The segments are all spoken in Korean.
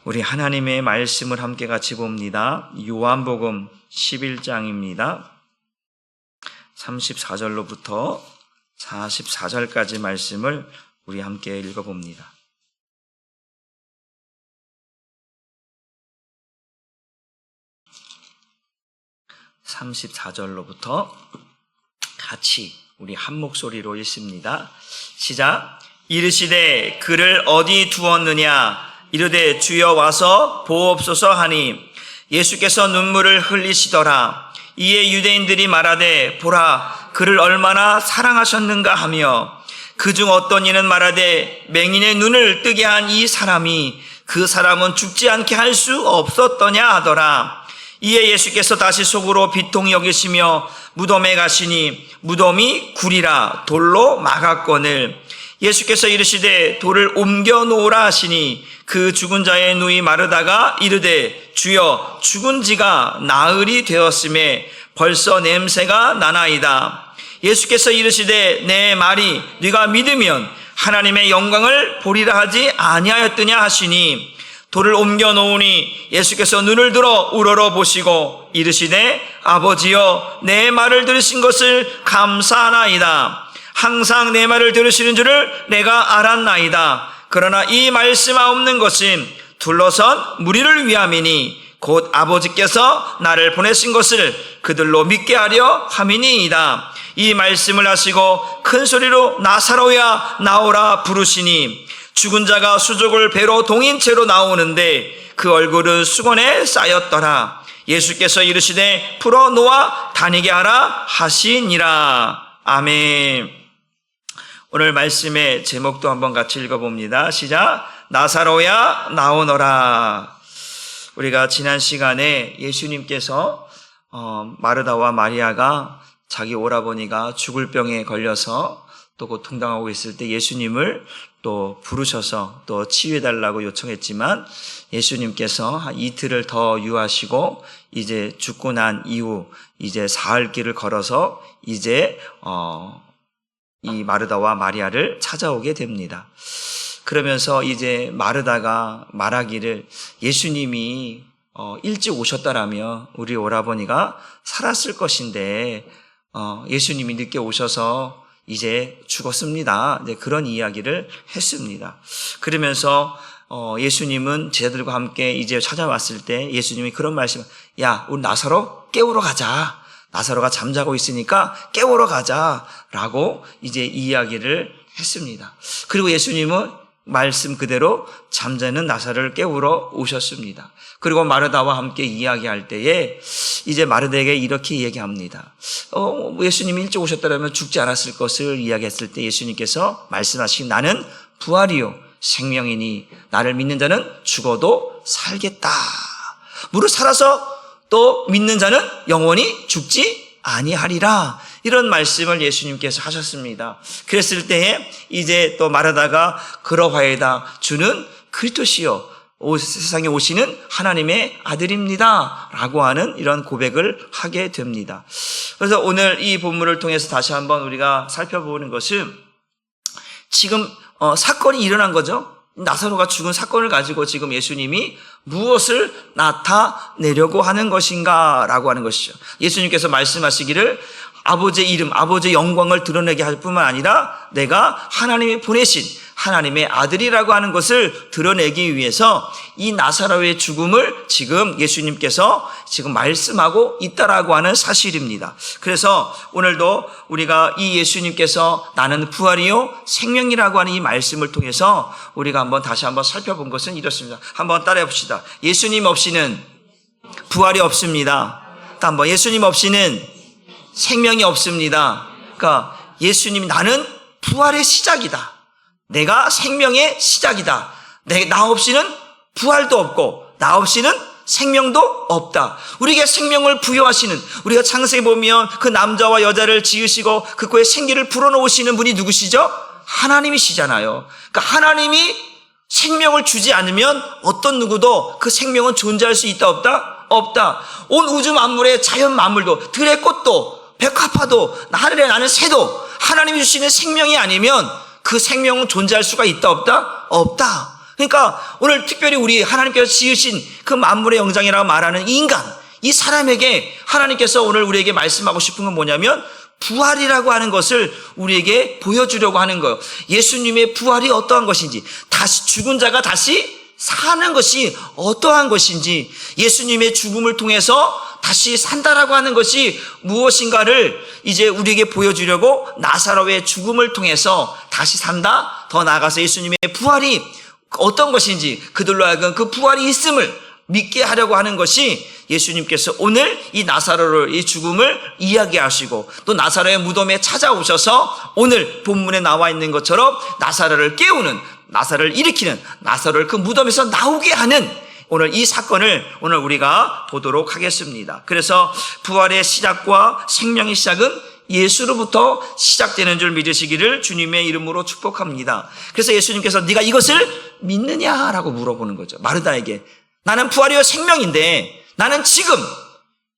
우리 하나님의 말씀을 함께 같이 봅니다. 요한복음 11장입니다. 34절로부터 44절까지 말씀을 우리 함께 읽어봅니다. (34절로부터) 같이 우리 한 목소리로 읽습니다. 시작. 이르시되 그를 어디 두었느냐 이르되 주여 와서 보옵소서 하니 예수께서 눈물을 흘리시더라. 이에 유대인들이 말하되 보라 그를 얼마나 사랑하셨는가 하며 그중 어떤 이는 말하되 맹인의 눈을 뜨게 한 이 사람이 그 사람은 죽지 않게 할 수 없었더냐 하더라. 이에 예수께서 다시 속으로 비통히 여기시며 무덤에 가시니 무덤이 굴이라 돌로 막았거늘 예수께서 이르시되 돌을 옮겨 놓으라 하시니 그 죽은 자의 누이 마르다가 이르되 주여 죽은 지가 나흘이 되었음에 벌써 냄새가 나나이다. 예수께서 이르시되 내 말이 네가 믿으면 하나님의 영광을 보리라 하지 아니하였더냐 하시니 돌을 옮겨 놓으니 예수께서 눈을 들어 우러러 보시고 이르시되 아버지여 내 말을 들으신 것을 감사하나이다. 항상 내 말을 들으시는 줄을 내가 알았나이다. 그러나 이 말씀하옵는 것은 둘러선 무리를 위함이니 곧 아버지께서 나를 보내신 것을 그들로 믿게 하려 함이니이다. 이 말씀을 하시고 큰 소리로 나사로야 나오라 부르시니 죽은 자가 수족을 배로 동인 채로 나오는데 그 얼굴은 수건에 쌓였더라. 예수께서 이르시되 풀어 놓아 다니게 하라 하시니라. 아멘. 오늘 말씀의 제목도 한번 같이 읽어봅니다. 시작. 나사로야 나오너라. 우리가 지난 시간에 예수님께서 마르다와 마리아가 자기 오라버니가 죽을 병에 걸려서 또 고통당하고 있을 때 예수님을 또 부르셔서 또 치유해달라고 요청했지만 예수님께서 한 이틀을 더 유하시고 이제 죽고 난 이후 이제 사흘 길을 걸어서 이제 이 마르다와 마리아를 찾아오게 됩니다. 그러면서 이제 마르다가 말하기를 예수님이 일찍 오셨다라면 우리 오라버니가 살았을 것인데 예수님이 늦게 오셔서 이제 죽었습니다. 네, 그런 이야기를 했습니다. 그러면서 예수님은 제자들과 함께 이제 찾아왔을 때 예수님이 그런 말씀, 야, 우리 나사로 깨우러 가자. 나사로가 잠자고 있으니까 깨우러 가자라고 이제 이야기를 했습니다. 그리고 예수님은 말씀 그대로 잠자는 나사로를 깨우러 오셨습니다. 그리고 마르다와 함께 이야기할 때에 이제 마르다에게 이렇게 얘기합니다. 예수님이 일찍 오셨다면 죽지 않았을 것을 이야기했을 때 예수님께서 말씀하신 나는 부활이요 생명이니 나를 믿는 자는 죽어도 살겠다. 무릇 살아서 또 믿는 자는 영원히 죽지 아니하리라. 이런 말씀을 예수님께서 하셨습니다. 그랬을 때에 이제 또 마르다가 그러하이다. 주는 그리스도시요 세상에 오시는 하나님의 아들입니다 라고 하는 이런 고백을 하게 됩니다. 그래서 오늘 이 본문을 통해서 다시 한번 우리가 살펴보는 것은 지금 사건이 일어난 거죠. 나사로가 죽은 사건을 가지고 지금 예수님이 무엇을 나타내려고 하는 것인가 라고 하는 것이죠. 예수님께서 말씀하시기를 아버지의 이름, 아버지의 영광을 드러내게 할 뿐만 아니라 내가 하나님이 보내신 하나님의 아들이라고 하는 것을 드러내기 위해서 이 나사로의 죽음을 지금 예수님께서 지금 말씀하고 있다라고 하는 사실입니다. 그래서 오늘도 우리가 이 예수님께서 나는 부활이요 생명이라고 하는 이 말씀을 통해서 우리가 한번 다시 한번 살펴본 것은 이렇습니다. 한번 따라해 봅시다. 예수님 없이는 부활이 없습니다. 또 한번 예수님 없이는 생명이 없습니다. 그러니까 예수님이 나는 부활의 시작이다. 내가 생명의 시작이다. 나 없이는 부활도 없고 나 없이는 생명도 없다. 우리에게 생명을 부여하시는, 우리가 창세기 보면 그 남자와 여자를 지으시고 그 코에 생기를 불어넣으시는 분이 누구시죠? 하나님이시잖아요. 그러니까 하나님이 생명을 주지 않으면 어떤 누구도 그 생명은 존재할 수 있다 없다? 없다. 온 우주 만물의 자연 만물도, 들의 꽃도, 백화파도, 하늘에 나는 새도 하나님이 주시는 생명이 아니면 그 생명은 존재할 수가 있다 없다? 없다. 그러니까 오늘 특별히 우리 하나님께서 지으신 그 만물의 영장이라고 말하는 인간, 이 사람에게 하나님께서 오늘 우리에게 말씀하고 싶은 건 뭐냐면 부활이라고 하는 것을 우리에게 보여주려고 하는 거예요. 예수님의 부활이 어떠한 것인지, 다시 죽은 자가 다시 사는 것이 어떠한 것인지, 예수님의 죽음을 통해서 다시 산다라고 하는 것이 무엇인가를 이제 우리에게 보여주려고 나사로의 죽음을 통해서 다시 산다, 더 나아가서 예수님의 부활이 어떤 것인지 그들로 하여금 그 부활이 있음을 믿게 하려고 하는 것이 예수님께서 오늘 이 나사로의 이 죽음을 이야기하시고 또 나사로의 무덤에 찾아오셔서 오늘 본문에 나와 있는 것처럼 나사로를 깨우는, 나사로를 일으키는, 나사로를 그 무덤에서 나오게 하는 오늘 이 사건을 오늘 우리가 보도록 하겠습니다. 그래서 부활의 시작과 생명의 시작은 예수로부터 시작되는 줄 믿으시기를 주님의 이름으로 축복합니다. 그래서 예수님께서 네가 이것을 믿느냐라고 물어보는 거죠. 마르다에게. 나는 부활이요 생명인데 나는 지금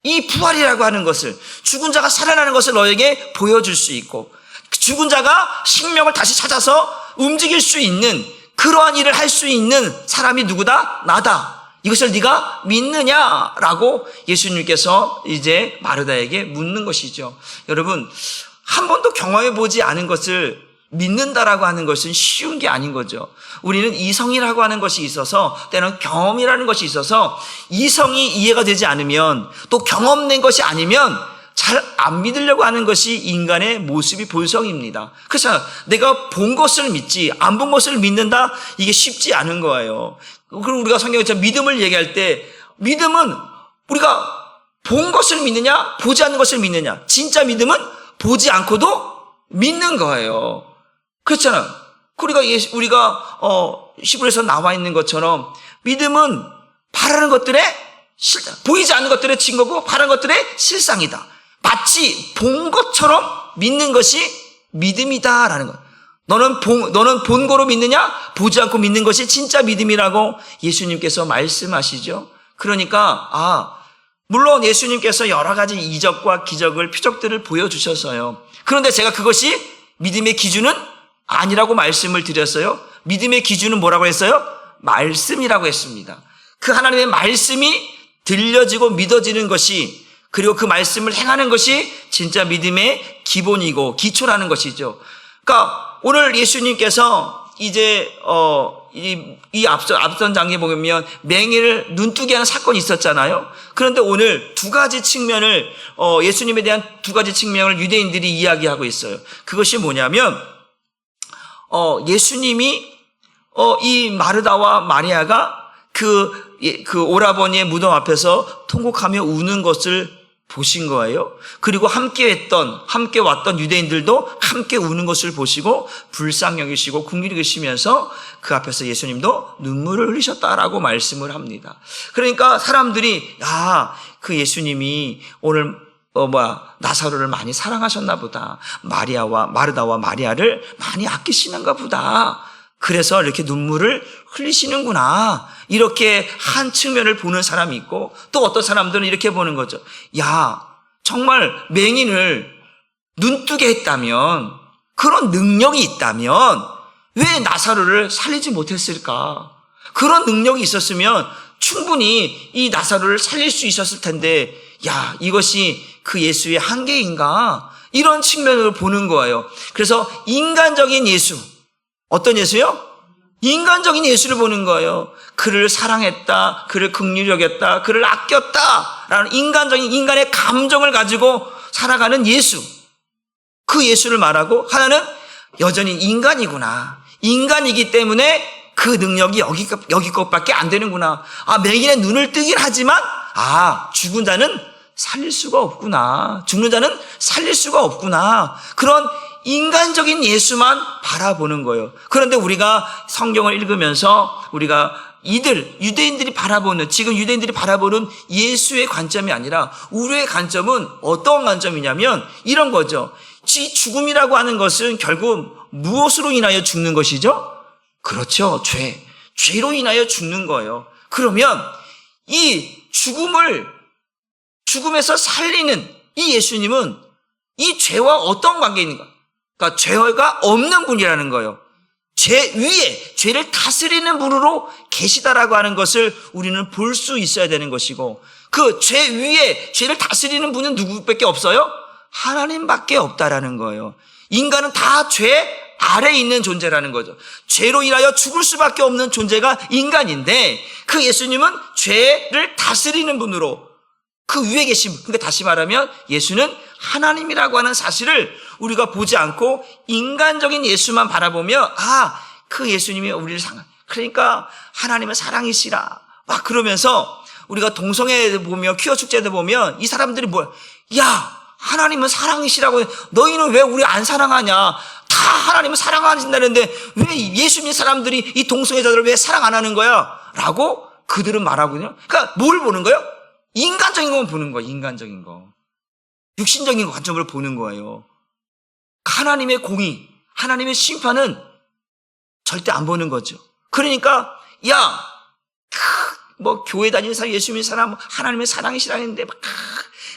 이 부활이라고 하는 것을, 죽은 자가 살아나는 것을 너에게 보여줄 수 있고 죽은 자가 생명을 다시 찾아서 움직일 수 있는 그러한 일을 할 수 있는 사람이 누구다? 나다. 이것을 네가 믿느냐라고 예수님께서 이제 마르다에게 묻는 것이죠. 여러분, 한 번도 경험해 보지 않은 것을 믿는다라고 하는 것은 쉬운 게 아닌 거죠. 우리는 이성이라고 하는 것이 있어서, 때로는 경험이라는 것이 있어서 이성이 이해가 되지 않으면, 또 경험된 것이 아니면 잘 안 믿으려고 하는 것이 인간의 모습이 본성입니다. 그래서 내가 본 것을 믿지 안 본 것을 믿는다, 이게 쉽지 않은 거예요. 그럼 우리가 성경에서 믿음을 얘기할 때, 믿음은 우리가 본 것을 믿느냐 보지 않는 것을 믿느냐, 진짜 믿음은 보지 않고도 믿는 거예요. 그렇잖아요. 우리가 시부에서 나와 있는 것처럼 믿음은 바라는 것들의 실상, 보이지 않는 것들의 증거고 바라는 것들의 실상이다. 마치 본 것처럼 믿는 것이 믿음이다라는 것. 너는 본 거로 믿느냐? 보지 않고 믿는 것이 진짜 믿음이라고 예수님께서 말씀하시죠. 그러니까 물론 예수님께서 여러 가지 이적과 기적을, 표적들을 보여주셨어요. 그런데 제가 그것이 믿음의 기준은 아니라고 말씀을 드렸어요. 믿음의 기준은 뭐라고 했어요? 말씀이라고 했습니다. 그 하나님의 말씀이 들려지고 믿어지는 것이, 그리고 그 말씀을 행하는 것이 진짜 믿음의 기본이고 기초라는 것이죠. 그러니까 오늘 예수님께서 이제 이 앞선 장에 보면 맹인을 눈뜨게 하는 사건이 있었잖아요. 그런데 오늘 두 가지 측면을, 예수님에 대한 두 가지 측면을 유대인들이 이야기하고 있어요. 그것이 뭐냐면 예수님이 이 마르다와 마리아가 그 오라버니의 무덤 앞에서 통곡하며 우는 것을 보신 거예요. 그리고 함께 왔던 유대인들도 함께 우는 것을 보시고 불쌍히 여기시고 긍휼히 여기시면서 그 앞에서 예수님도 눈물을 흘리셨다라고 말씀을 합니다. 그러니까 사람들이 그 예수님이 오늘 나사로를 많이 사랑하셨나 보다. 마르다와 마리아를 많이 아끼시는가 보다. 그래서 이렇게 눈물을 흘리시는구나. 이렇게 한 측면을 보는 사람이 있고, 또 어떤 사람들은 이렇게 보는 거죠. 정말 맹인을 눈뜨게 했다면, 그런 능력이 있다면 왜 나사로를 살리지 못했을까? 그런 능력이 있었으면 충분히 이 나사로를 살릴 수 있었을 텐데, 이것이 그 예수의 한계인가? 이런 측면으로 보는 거예요. 그래서 인간적인 예수, 어떤 예수요? 인간적인 예수를 보는 거예요. 그를 사랑했다, 그를 긍휼히 여겼다, 그를 아꼈다라는 인간의 감정을 가지고 살아가는 예수, 그 예수를 말하고, 하나는 여전히 인간이구나, 인간이기 때문에 그 능력이 여기 것밖에 안 되는구나. 맹인의 눈을 뜨긴 하지만 죽은 자는 살릴 수가 없구나, 죽는 자는 살릴 수가 없구나, 그런 인간적인 예수만 바라보는 거예요. 그런데 우리가 성경을 읽으면서 우리가 유대인들이 바라보는, 지금 유대인들이 바라보는 예수의 관점이 아니라 우리의 관점은 어떤 관점이냐면 이런 거죠. 죽음이라고 하는 것은 결국 무엇으로 인하여 죽는 것이죠? 그렇죠. 죄로 인하여 죽는 거예요. 그러면 이 죽음에서 살리는 이 예수님은 이 죄와 어떤 관계인가? 그러니까 죄가 없는 분이라는 거예요. 죄 위에 죄를 다스리는 분으로 계시다라고 하는 것을 우리는 볼 수 있어야 되는 것이고, 그 죄 위에 죄를 다스리는 분은 누구밖에 없어요? 하나님밖에 없다라는 거예요. 인간은 다 죄 아래에 있는 존재라는 거죠. 죄로 인하여 죽을 수밖에 없는 존재가 인간인데, 그 예수님은 죄를 다스리는 분으로 그 위에 계신 분. 그러니까 다시 말하면 예수는 하나님이라고 하는 사실을 우리가 보지 않고 인간적인 예수만 바라보며, 그 예수님이 우리를 그러니까 하나님은 사랑이시라 막 그러면서, 우리가 동성애 보면, 퀴어 축제도 보면 이 사람들이 뭐야? 야, 하나님은 사랑이시라고 해. 너희는 왜 우리 안 사랑하냐? 다 하나님은 사랑하신다는데 왜 예수 믿는 사람들이 이 동성애자들을 왜 사랑 안 하는 거야? 라고 그들은 말하거든요. 그러니까 뭘 보는 거예요? 인간적인 것만 보는 거예요. 인간적인 거. 육신적인 관점으로 보는 거예요. 하나님의 공의, 하나님의 심판은 절대 안 보는 거죠. 그러니까 교회 다니는 사람, 예수 믿는 사람, 하나님의 사랑이시라는데 막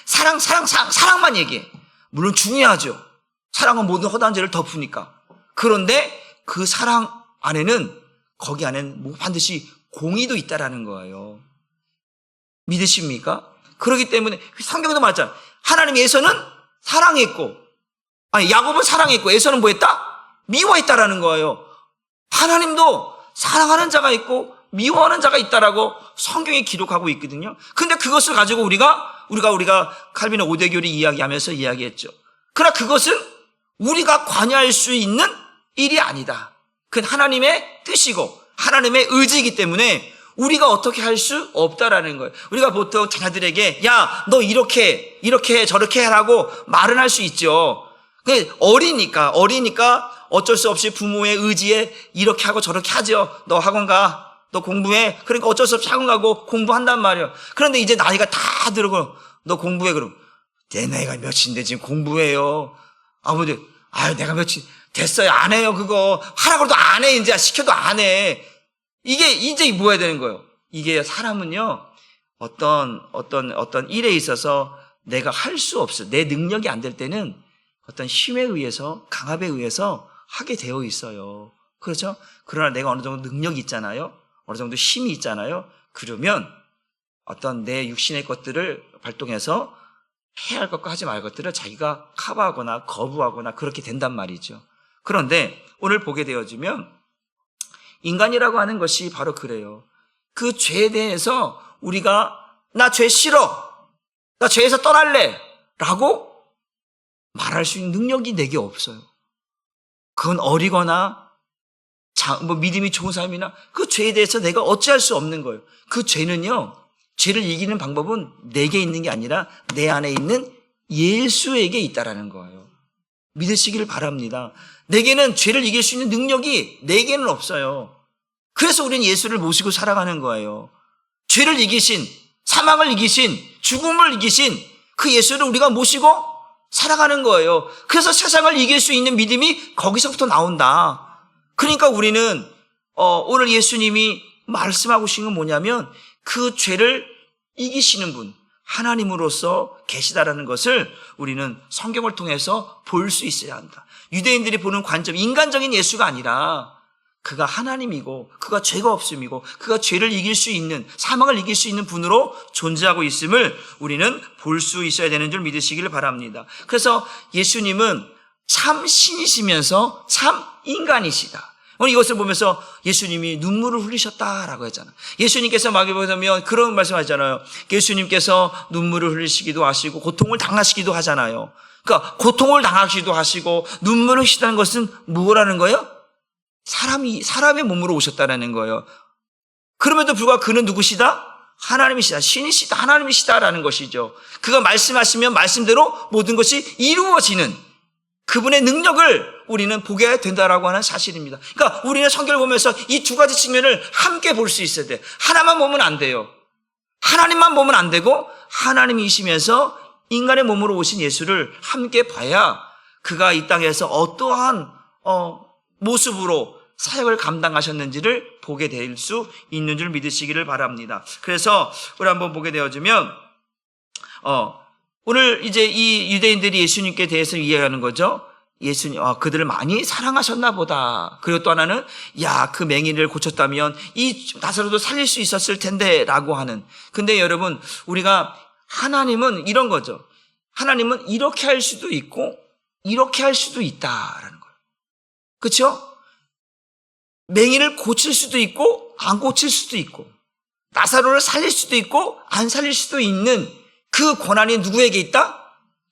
사랑만 얘기해. 물론 중요하죠. 사랑은 모든 허다한 죄를 덮으니까. 그런데 그 사랑 안에는, 거기 안에는 반드시 공의도 있다라는 거예요. 믿으십니까? 그렇기 때문에 성경에도 말했잖아요. 하나님 에서는 사랑했고, 야곱은 사랑했고 에서는 뭐 했다? 미워했다라는 거예요. 하나님도 사랑하는 자가 있고 미워하는 자가 있다라고 성경이 기록하고 있거든요. 근데 그것을 가지고 우리가 칼빈의 오대교리 이야기하면서 이야기했죠. 그러나 그것은 우리가 관여할 수 있는 일이 아니다. 그건 하나님의 뜻이고 하나님의 의지이기 때문에 우리가 어떻게 할 수 없다라는 거예요. 우리가 보통 자녀들에게 너 이렇게 해 저렇게 하라고 말은 할 수 있죠. 어리니까 어쩔 수 없이 부모의 의지에 이렇게 하고 저렇게 하죠. 너 학원 가. 너 공부해. 그러니까 어쩔 수 없이 학원 가고 공부한단 말이에요. 그런데 이제 나이가 다 들고 너 공부해. 그럼 내 나이가 몇인데 지금 공부해요. 아버지, 내가 몇이 됐어요. 안 해요. 그거 하라고 해도 안 해. 이제 시켜도 안 해. 이게 이제 뭐 해야 되는 거예요? 이게 사람은요, 어떤 일에 있어서 내가 할 수 없어. 내 능력이 안 될 때는 어떤 힘에 의해서, 강압에 의해서 하게 되어 있어요. 그렇죠? 그러나 내가 어느 정도 능력이 있잖아요. 어느 정도 힘이 있잖아요. 그러면 어떤 내 육신의 것들을 발동해서 해야 할 것과 하지 말 것들을 자기가 커버하거나 거부하거나 그렇게 된단 말이죠. 그런데 오늘 보게 되어지면 인간이라고 하는 것이 바로 그래요. 그 죄에 대해서 우리가 나 죄 싫어, 나 죄에서 떠날래 라고 말할 수 있는 능력이 내게 없어요. 그건 어리거나 믿음이 좋은 사람이나 그 죄에 대해서 내가 어찌할 수 없는 거예요. 그 죄는요, 죄를 이기는 방법은 내게 있는 게 아니라 내 안에 있는 예수에게 있다라는 거예요. 믿으시기를 바랍니다. 내게는 죄를 이길 수 있는 능력이 내게는 없어요. 그래서 우리는 예수를 모시고 살아가는 거예요. 죄를 이기신, 사망을 이기신, 죽음을 이기신 그 예수를 우리가 모시고 살아가는 거예요. 그래서 세상을 이길 수 있는 믿음이 거기서부터 나온다. 그러니까 우리는 오늘 예수님이 말씀하고 계신 건 뭐냐면 그 죄를 이기시는 분, 하나님으로서 계시다라는 것을 우리는 성경을 통해서 볼 수 있어야 한다. 유대인들이 보는 관점, 인간적인 예수가 아니라 그가 하나님이고 그가 죄가 없음이고 그가 죄를 이길 수 있는, 사망을 이길 수 있는 분으로 존재하고 있음을 우리는 볼 수 있어야 되는 줄 믿으시기를 바랍니다. 그래서 예수님은 참 신이시면서 참 인간이시다. 오늘 이것을 보면서 예수님이 눈물을 흘리셨다라고 했잖아요. 예수님께서 마귀보면 그런 말씀하잖아요. 예수님께서 눈물을 흘리시기도 하시고 고통을 당하시기도 하잖아요. 그러니까 고통을 당하시기도 하시고 눈물을 흘리시다는 것은 뭐라는 거예요? 사람의 몸으로 오셨다라는 거예요. 그럼에도 불구하고 그는 누구시다? 하나님이시다. 신이시다. 하나님이시다라는 것이죠. 그가 말씀하시면 말씀대로 모든 것이 이루어지는 그분의 능력을 우리는 보게 된다라고 하는 사실입니다. 그러니까 우리는 성경을 보면서 이 두 가지 측면을 함께 볼 수 있어야 돼. 하나만 보면 안 돼요. 하나님만 보면 안 되고 하나님이시면서 인간의 몸으로 오신 예수를 함께 봐야 그가 이 땅에서 어떠한 모습으로 사역을 감당하셨는지를 보게 될 수 있는 줄 믿으시기를 바랍니다. 그래서 우리 한번 보게 되어지면 오늘 이제 이 유대인들이 예수님께 대해서 이해하는 거죠. 예수님, 그들을 많이 사랑하셨나 보다. 그리고 또 하나는, 야, 그 맹인을 고쳤다면 이 나사로도 살릴 수 있었을 텐데, 라고 하는. 근데 여러분, 우리가 하나님은 이런 거죠. 하나님은 이렇게 할 수도 있고, 이렇게 할 수도 있다라는 거예요. 그렇죠? 맹인을 고칠 수도 있고, 안 고칠 수도 있고, 나사로를 살릴 수도 있고, 안 살릴 수도 있는 그 권한이 누구에게 있다?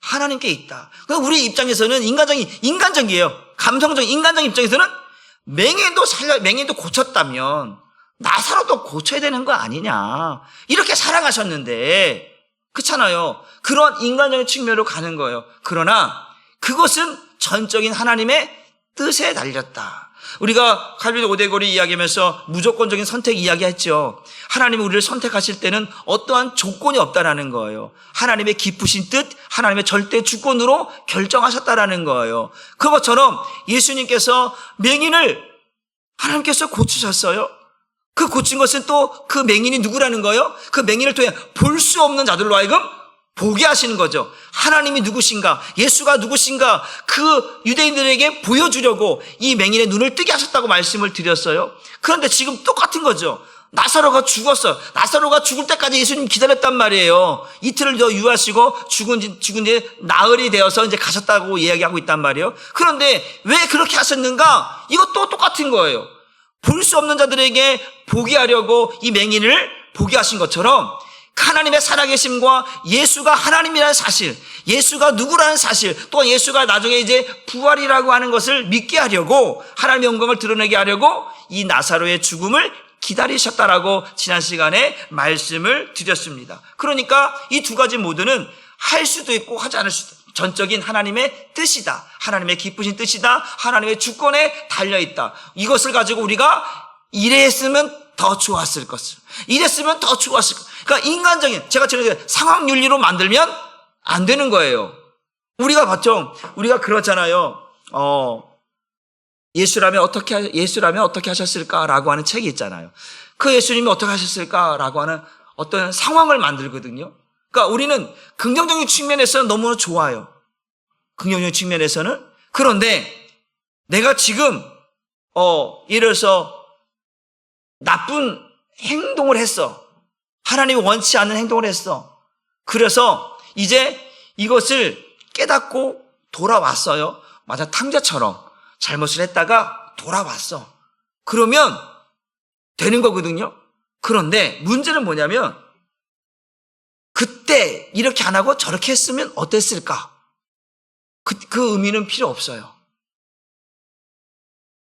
하나님께 있다. 그러니까 우리 입장에서는 인간적이에요. 감성적, 인간적 입장에서는 맹인도 고쳤다면 나사로도 고쳐야 되는 거 아니냐. 이렇게 사랑하셨는데, 그렇잖아요. 그런 인간적인 측면으로 가는 거예요. 그러나 그것은 전적인 하나님의 뜻에 달렸다. 우리가 칼빈 오데골이 이야기하면서 무조건적인 선택 이야기했죠. 하나님이 우리를 선택하실 때는 어떠한 조건이 없다라는 거예요. 하나님의 깊으신 뜻, 하나님의 절대 주권으로 결정하셨다라는 거예요. 그것처럼 예수님께서 맹인을 하나님께서 고치셨어요. 그 고친 것은 또 그 맹인이 누구라는 거예요? 그 맹인을 통해 볼 수 없는 자들로 하여금 보게 하시는 거죠. 하나님이 누구신가, 예수가 누구신가, 그 유대인들에게 보여주려고 이 맹인의 눈을 뜨게 하셨다고 말씀을 드렸어요. 그런데 지금 똑같은 거죠. 나사로가 죽었어. 나사로가 죽을 때까지 예수님 기다렸단 말이에요. 이틀을 더 유하시고 죽은 뒤에 나흘이 되어서 이제 가셨다고 이야기하고 있단 말이에요. 그런데 왜 그렇게 하셨는가? 이것도 똑같은 거예요. 볼 수 없는 자들에게 보게 하려고 이 맹인을 보게 하신 것처럼 하나님의 살아계심과 예수가 하나님이라는 사실, 예수가 누구라는 사실, 또 예수가 나중에 이제 부활이라고 하는 것을 믿게 하려고, 하나님의 영광을 드러내게 하려고 이 나사로의 죽음을 기다리셨다라고 지난 시간에 말씀을 드렸습니다. 그러니까 이 두 가지 모두는 할 수도 있고 하지 않을 수도 있고 전적인 하나님의 뜻이다. 하나님의 기쁘신 뜻이다. 하나님의 주권에 달려있다. 이것을 가지고 우리가 이랬으면 더 좋았을 것을, 이랬으면 더 좋았을 것. 그러니까 인간적인, 제가 지금 상황 윤리로 만들면 안 되는 거예요. 우리가 봤죠? 우리가 그렇잖아요. 예수라면 어떻게 하셨을까라고 하는 책이 있잖아요. 그 예수님이 어떻게 하셨을까라고 하는 어떤 상황을 만들거든요. 그러니까 우리는 긍정적인 측면에서는 너무 좋아요. 긍정적인 측면에서는. 그런데 내가 지금 예를 들어서 나쁜 행동을 했어. 하나님이 원치 않는 행동을 했어. 그래서 이제 이것을 깨닫고 돌아왔어요. 맞아, 탕자처럼 잘못을 했다가 돌아왔어. 그러면 되는 거거든요. 그런데 문제는 뭐냐면 그때 이렇게 안 하고 저렇게 했으면 어땠을까? 그 의미는 필요 없어요.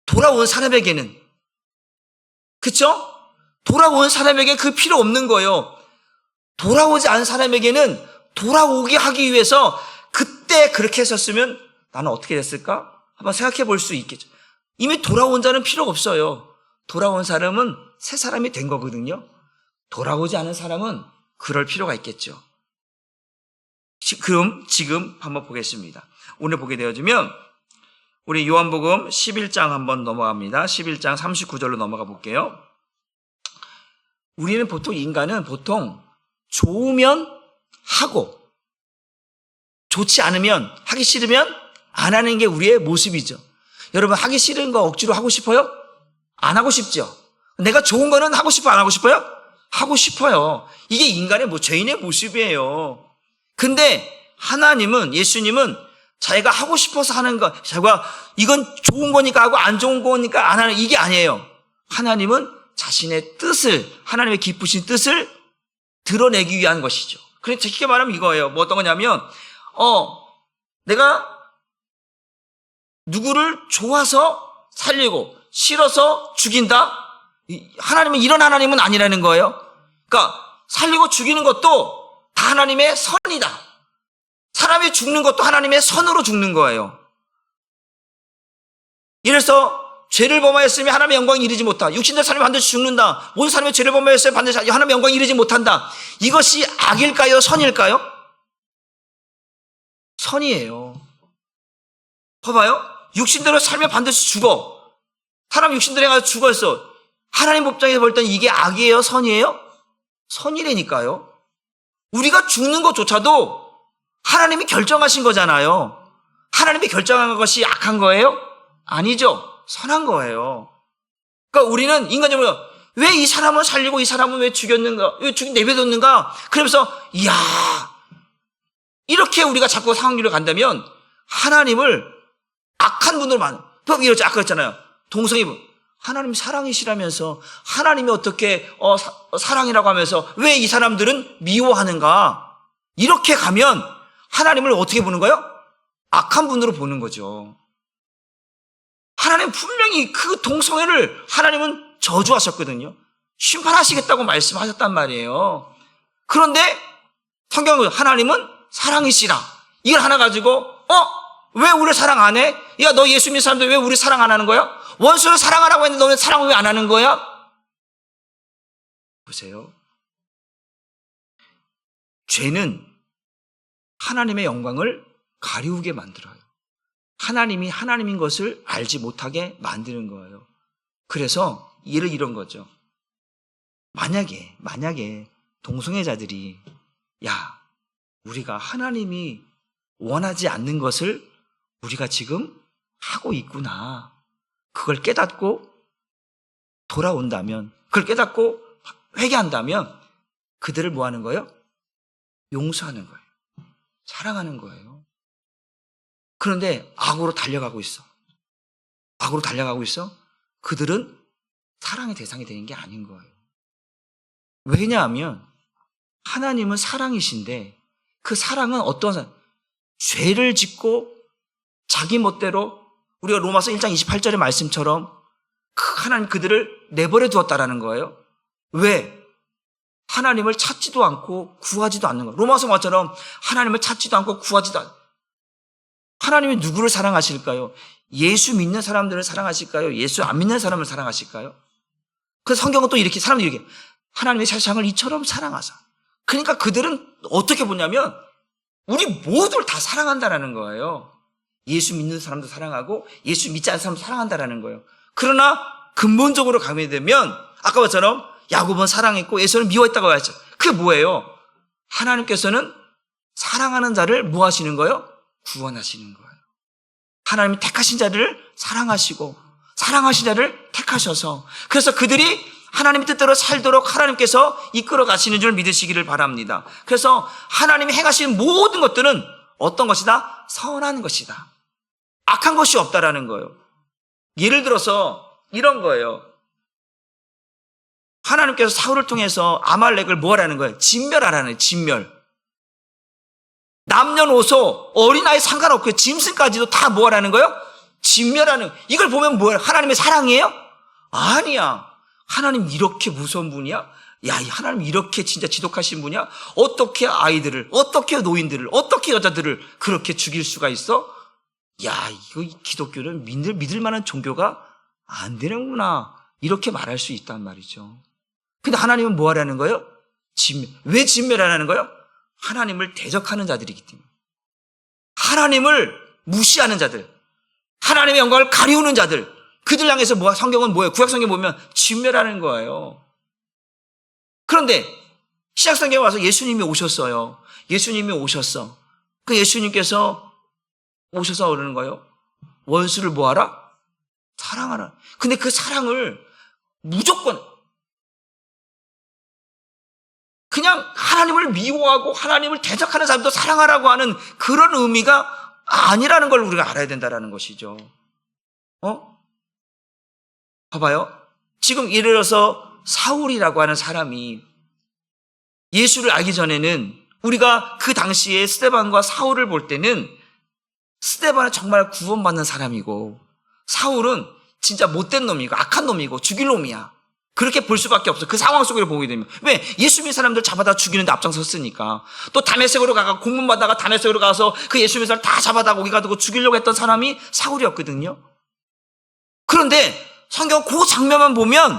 돌아온 사람에게는, 그쵸? 돌아온 사람에게 그 필요 없는 거예요. 돌아오지 않은 사람에게는 돌아오게 하기 위해서 그때 그렇게 했었으면 나는 어떻게 됐을까? 한번 생각해 볼 수 있겠죠. 이미 돌아온 자는 필요가 없어요. 돌아온 사람은 새 사람이 된 거거든요. 돌아오지 않은 사람은 그럴 필요가 있겠죠. 그럼 지금 한번 보겠습니다. 오늘 보게 되어지면 우리 요한복음 11장 한번 넘어갑니다. 11장 39절로 넘어가 볼게요. 우리는 인간은 보통 좋으면 하고 좋지 않으면, 하기 싫으면 안 하는 게 우리의 모습이죠. 여러분, 하기 싫은 거 억지로 하고 싶어요? 안 하고 싶죠? 내가 좋은 거는 하고 싶어, 안 하고 싶어요? 하고 싶어요. 이게 인간의 죄인의 모습이에요. 근데 하나님은, 예수님은 자기가 하고 싶어서 하는 거, 자기가 이건 좋은 거니까 하고 안 좋은 거니까 안 하는, 이게 아니에요. 하나님은 자신의 뜻을, 하나님의 기쁘신 뜻을 드러내기 위한 것이죠. 그래서 쉽게 말하면 이거예요. 뭐 어떤 거냐면, 내가 누구를 좋아서 살리고 싫어서 죽인다? 하나님은 이런 하나님은 아니라는 거예요. 그러니까 살리고 죽이는 것도 다 하나님의 선이다. 사람이 죽는 것도 하나님의 선으로 죽는 거예요. 이래서 죄를 범하였으면 하나님의 영광이 이르지 못한다. 육신된 사람이 반드시 죽는다. 모든 사람이 죄를 범하였으면 반드시 하나님의 영광이 이르지 못한다. 이것이 악일까요? 선일까요? 선이에요. 봐봐요. 육신대로 살면 반드시 죽어. 사람 육신대로 해가지고 죽었어. 하나님 법정에서 볼 때는 이게 악이에요? 선이에요? 선이라니까요. 우리가 죽는 것조차도 하나님이 결정하신 거잖아요. 하나님이 결정한 것이 악한 거예요? 아니죠. 선한 거예요. 그러니까 우리는 인간적으로 왜 이 사람을 살리고 이 사람은 왜 죽였는가? 왜 내버렸는가? 그러면서 이야, 이렇게 우리가 자꾸 상황으로 간다면 하나님을 악한 분으로 이렇게 아까 했잖아요. 동성애분. 하나님 사랑이시라면서 하나님이 어떻게 사랑이라고 하면서 왜 이 사람들은 미워하는가? 이렇게 가면 하나님을 어떻게 보는 거예요? 악한 분으로 보는 거죠. 하나님 분명히 그 동성애를 하나님은 저주하셨거든요. 심판하시겠다고 말씀하셨단 말이에요. 그런데 성경은 하나님은 사랑이시라. 이걸 하나 가지고 왜 우리를 사랑 안 해? 야, 너 예수 믿는 사람들 왜 우리 사랑 안 하는 거야? 원수를 사랑하라고 했는데 너는 사랑을 왜 안 하는 거야? 보세요. 죄는 하나님의 영광을 가리우게 만들어요. 하나님이 하나님인 것을 알지 못하게 만드는 거예요. 그래서 이런 거죠. 만약에 동성애자들이 야, 우리가 하나님이 원하지 않는 것을 우리가 지금 하고 있구나. 그걸 깨닫고 돌아온다면, 그걸 깨닫고 회개한다면 그들을 뭐 하는 거예요? 용서하는 거예요. 사랑하는 거예요. 그런데 악으로 달려가고 있어. 그들은 사랑의 대상이 되는 게 아닌 거예요. 왜냐하면 하나님은 사랑이신데 그 사랑은 어떤 사랑? 죄를 짓고 자기 멋대로 우리가 로마서 1장 28절의 말씀처럼 하나님 그들을 내버려 두었다라는 거예요. 왜? 하나님을 찾지도 않고 구하지도 않는 거예요. 로마서 말처럼 하나님을 찾지도 않고 구하지도 않고. 하나님이 누구를 사랑하실까요? 예수 믿는 사람들을 사랑하실까요? 예수 안 믿는 사람을 사랑하실까요? 그래서 성경은 또 이렇게 사람들이 이렇게 하나님의 세상을 이처럼 사랑하사. 그러니까 그들은 어떻게 보냐면 우리 모두를 다 사랑한다라는 거예요. 예수 믿는 사람도 사랑하고 예수 믿지 않는 사람도 사랑한다라는 거예요. 그러나 근본적으로 가게 되면 아까 것처럼 야곱은 사랑했고 에서는 미워했다고 했죠. 그게 뭐예요? 하나님께서는 사랑하는 자를 뭐 하시는 거예요? 구원하시는 거예요. 하나님이 택하신 자를 사랑하시고 사랑하신 자를 택하셔서 그래서 그들이 하나님의 뜻대로 살도록 하나님께서 이끌어 가시는 줄 믿으시기를 바랍니다. 그래서 하나님이 행하시는 모든 것들은 어떤 것이다? 선한 것이다. 악한 것이 없다라는 거예요. 예를 들어서 이런 거예요. 하나님께서 사울을 통해서 아말렉을 뭐 하라는 거예요? 진멸하라는 거예요. 진멸. 남녀노소 어린아이 상관없고 짐승까지도 다 뭐 하라는 거예요? 진멸하는. 이걸 보면 뭐예요? 하나님의 사랑이에요? 아니야. 하나님 이렇게 무서운 분이야? 야, 이 하나님 이렇게 진짜 지독하신 분이야? 어떻게 아이들을, 어떻게 노인들을, 어떻게 여자들을 그렇게 죽일 수가 있어? 야, 이거 기독교는 믿을 만한 종교가 안 되는구나. 이렇게 말할 수 있단 말이죠. 근데 하나님은 뭐 하라는 거예요? 왜 진멸하라는 거예요? 하나님을 대적하는 자들이기 때문에. 하나님을 무시하는 자들, 하나님의 영광을 가리우는 자들, 그들 향해서 성경은 뭐예요? 구약성경 보면 진멸하는 거예요. 그런데 신약성경에 와서 예수님이 오셨어요. 예수님이 오셨어. 그 예수님께서 오셔서 그러는 거예요. 원수를 뭐하라? 사랑하라. 근데 그 사랑을 무조건 그냥 하나님을 미워하고 하나님을 대적하는 사람도 사랑하라고 하는 그런 의미가 아니라는 걸 우리가 알아야 된다는 것이죠. 봐봐요. 지금 예를 들어서 사울이라고 하는 사람이 예수를 알기 전에는 우리가 그 당시에 스데반과 사울을 볼 때는 스데반은 정말 구원받는 사람이고 사울은 진짜 못된 놈이고 악한 놈이고 죽일 놈이야. 그렇게 볼 수밖에 없어. 그 상황 속을 보게 되면. 왜? 예수 믿는 사람들 잡아다 죽이는데 앞장섰으니까. 또 다메섹으로 가서 공문받다가 다메섹으로 가서 그 예수 믿는 사람 다 잡아다 거기 가두고 죽이려고 했던 사람이 사울이었거든요. 그런데 성경 그 장면만 보면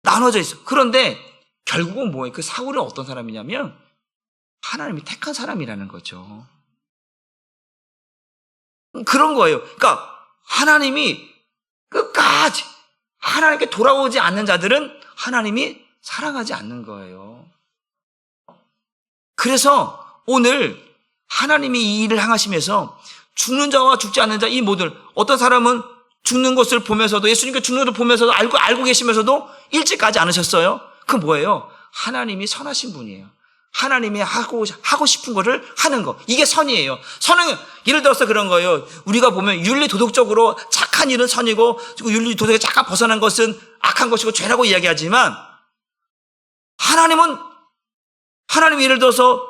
나눠져 있어. 그런데 결국은 뭐예요? 그 사울은 어떤 사람이냐면 하나님이 택한 사람이라는 거죠. 그런 거예요. 그러니까 하나님이 끝까지 하나님께 돌아오지 않는 자들은 하나님이 사랑하지 않는 거예요. 그래서 오늘 하나님이 이 일을 행하시면서 죽는 자와 죽지 않는 자 이 모든 어떤 사람은 죽는 것을 보면서도 예수님께 죽는 것을 보면서도 알고 계시면서도 일찍 가지 않으셨어요? 그 뭐예요? 하나님이 선하신 분이에요. 하나님이 하고 싶은 것을 하는 거. 이게 선이에요. 선은 예를 들어서 그런 거예요. 우리가 보면 윤리 도덕적으로 착한 일은 선이고 윤리 도덕에 잠깐 벗어난 것은 악한 것이고 죄라고 이야기하지만 하나님 예를 들어서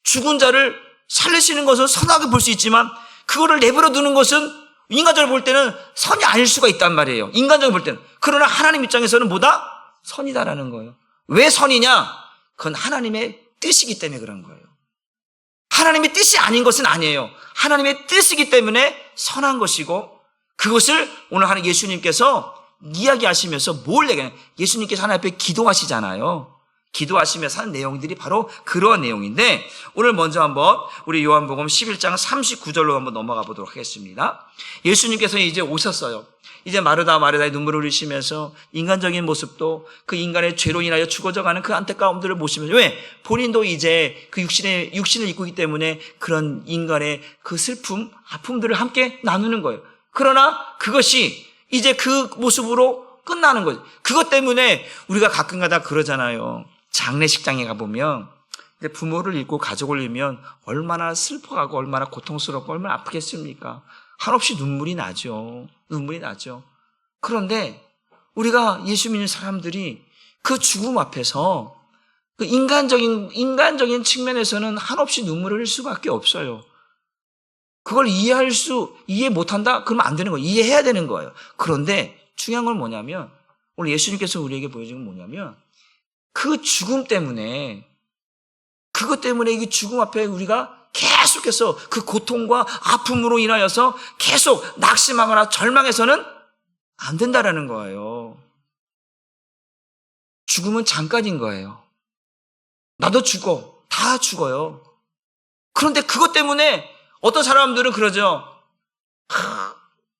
죽은 자를 살리시는 것은 선하게 볼 수 있지만 그거를 내버려 두는 것은 인간적으로 볼 때는 선이 아닐 수가 있단 말이에요. 인간적으로 볼 때는. 그러나 하나님 입장에서는 뭐다? 선이다라는 거예요. 왜 선이냐? 그건 하나님의 뜻이기 때문에 그런 거예요. 하나님의 뜻이 아닌 것은 아니에요. 하나님의 뜻이기 때문에 선한 것이고 그것을 오늘 하나님 예수님께서 이야기하시면서 뭘 얘기하냐? 예수님께서 하나님 앞에 기도하시잖아요. 기도하시면서 하는 내용들이 바로 그러한 내용인데 오늘 먼저 한번 우리 요한복음 11장 39절로 한번 넘어가 보도록 하겠습니다. 예수님께서 이제 오셨어요. 이제 마르다의 눈물을 흘리시면서 인간적인 모습도 그 인간의 죄로 인하여 죽어져가는 그 안타까움들을 보시면서 왜? 본인도 이제 그 육신을 입고 있기 때문에 그런 인간의 그 슬픔, 아픔들을 함께 나누는 거예요. 그러나 그것이 이제 그 모습으로 끝나는 거죠. 그것 때문에 우리가 가끔가다 그러잖아요. 장례식장에 가보면 부모를 잃고 가족을 잃으면 얼마나 슬퍼하고 얼마나 고통스럽고 얼마나 아프겠습니까? 한없이 눈물이 나죠. 그런데 우리가 예수 믿는 사람들이 그 죽음 앞에서 그 인간적인 측면에서는 한없이 눈물을 흘릴 수밖에 없어요. 그걸 이해 못한다? 그러면 안 되는 거예요. 이해해야 되는 거예요. 그런데 중요한 건 뭐냐면 오늘 예수님께서 우리에게 보여준 건 뭐냐면 그 죽음 때문에 그것 때문에 이 죽음 앞에 우리가 계속해서 그 고통과 아픔으로 인하여서 계속 낙심하거나 절망해서는 안 된다라는 거예요. 죽음은 잠깐인 거예요. 나도 죽어. 다 죽어요. 그런데 그것 때문에 어떤 사람들은 그러죠.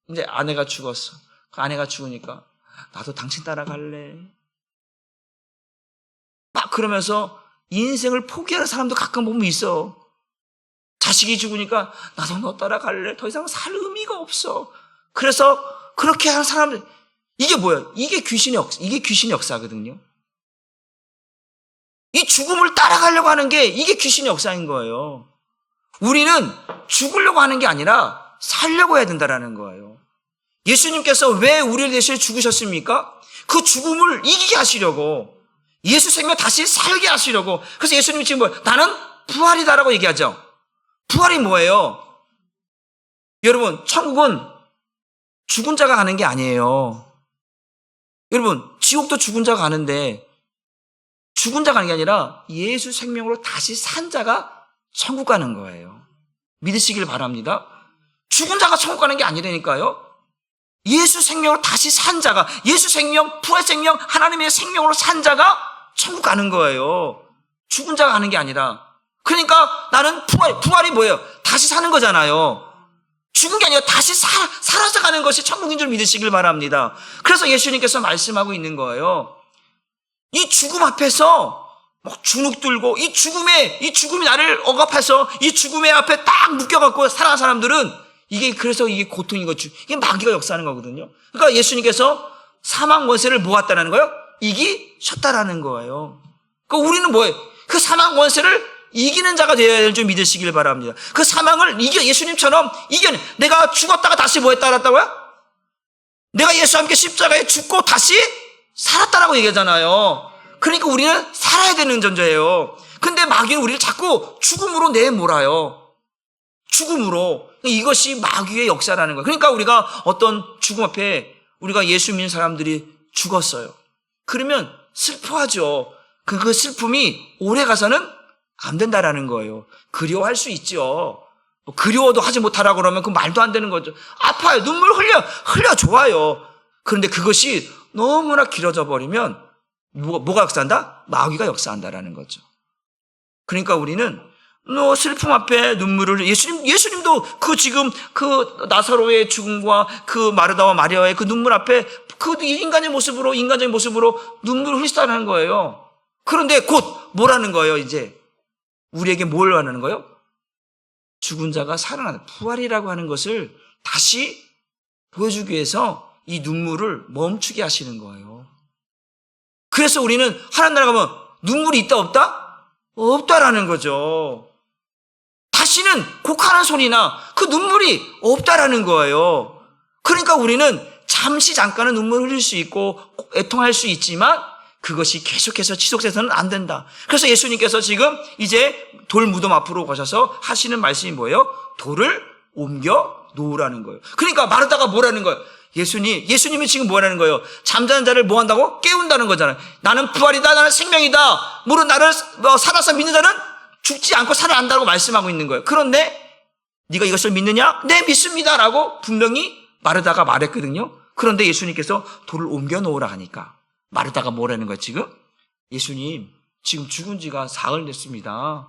이제 아내가 죽었어. 그 아내가 죽으니까 나도 당신 따라갈래. 막 그러면서 인생을 포기하는 사람도 가끔 보면 있어. 자식이 죽으니까 나도 너 따라갈래. 더 이상 살 의미가 없어. 그래서 그렇게 하는 사람들 이게 뭐예요? 이게 귀신의 역사거든요. 이 죽음을 따라가려고 하는 게 이게 귀신의 역사인 거예요. 우리는 죽으려고 하는 게 아니라 살려고 해야 된다는 거예요. 예수님께서 왜 우리를 대신에 죽으셨습니까? 그 죽음을 이기게 하시려고 예수 생명 다시 살게 하시려고. 그래서 예수님이 지금 뭐예요? 나는 부활이다라고 얘기하죠. 부활이 뭐예요? 여러분 천국은 죽은 자가 가는 게 아니에요. 여러분 지옥도 죽은 자가 가는데 죽은 자가 가는 게 아니라 예수 생명으로 다시 산 자가 천국 가는 거예요. 믿으시길 바랍니다. 죽은 자가 천국 가는 게 아니라니까요. 예수 생명으로 다시 산 자가, 예수 생명, 부활 생명, 하나님의 생명으로 산 자가 천국 가는 거예요. 죽은 자가 가는 게 아니라. 그러니까 나는 부활이 뭐예요? 다시 사는 거잖아요. 죽은 게 아니라 다시 살아서 가는 것이 천국인 줄 믿으시길 바랍니다. 그래서 예수님께서 말씀하고 있는 거예요. 이 죽음 앞에서 막 주눅 들고 이 죽음이 나를 억압해서 이 죽음의 앞에 딱 묶여갖고 살아간 사람들은 그래서 이게 고통인 거죠. 이게 마귀가 역사하는 거거든요. 그러니까 예수님께서 사망 원세를 모았다는 거예요. 이기셨다라는 거예요. 그러니까 우리는 뭐예요? 그 사망 원세를 이기는 자가 되어야 될 줄 믿으시길 바랍니다. 그 사망을 예수님처럼 내가 죽었다가 다시 뭐 했다 알았다고요? 내가 예수와 함께 십자가에 죽고 다시 살았다라고 얘기하잖아요. 그러니까 우리는 살아야 되는 존재예요. 근데 마귀는 우리를 자꾸 죽음으로 내몰아요. 죽음으로. 이것이 마귀의 역사라는 거예요. 그러니까 우리가 어떤 죽음 앞에 우리가 예수 믿는 사람들이 죽었어요. 그러면 슬퍼하죠. 그 슬픔이 오래 가서는 안 된다라는 거예요. 그리워할 수 있죠. 그리워도 하지 못하라고 그러면 그 말도 안 되는 거죠. 아파요. 눈물 흘려 좋아요. 그런데 그것이 너무나 길어져 버리면 뭐가 역사한다? 마귀가 역사한다라는 거죠. 그러니까 우리는 슬픔 앞에 눈물을 예수님도 지금 나사로의 죽음과 마르다와 마리아의 눈물 앞에 인간적인 모습으로 눈물을 흘리시다는 거예요. 그런데 곧 뭐라는 거예요? 이제 우리에게 뭘 하는 거예요? 죽은 자가 살아난다. 부활이라고 하는 것을 다시 보여주기 위해서 이 눈물을 멈추게 하시는 거예요. 그래서 우리는 하나님 나라 가면 눈물이 있다 없다? 없다라는 거죠. 다시는 곡하는 소리나 그 눈물이 없다라는 거예요. 그러니까 우리는 잠깐은 눈물을 흘릴 수 있고 애통할 수 있지만 그것이 계속해서 지속돼서는 안 된다. 그래서 예수님께서 지금 이제 돌 무덤 앞으로 가셔서 하시는 말씀이 뭐예요? 돌을 옮겨 놓으라는 거예요. 그러니까 마르다가 뭐라는 거예요? 예수님이 지금 뭐라는 거예요? 잠자는 자를 뭐 한다고? 깨운다는 거잖아요. 나는 부활이다, 나는 생명이다. 무릇 나를 살아서 믿는 자는 죽지 않고 살아난다고 말씀하고 있는 거예요. 그런데 네가 이것을 믿느냐? 네, 믿습니다라고 분명히 마르다가 말했거든요. 그런데 예수님께서 돌을 옮겨 놓으라 하니까 마르다가 뭐라는 거예요 지금? 예수님, 지금 죽은 지가 사흘 됐습니다.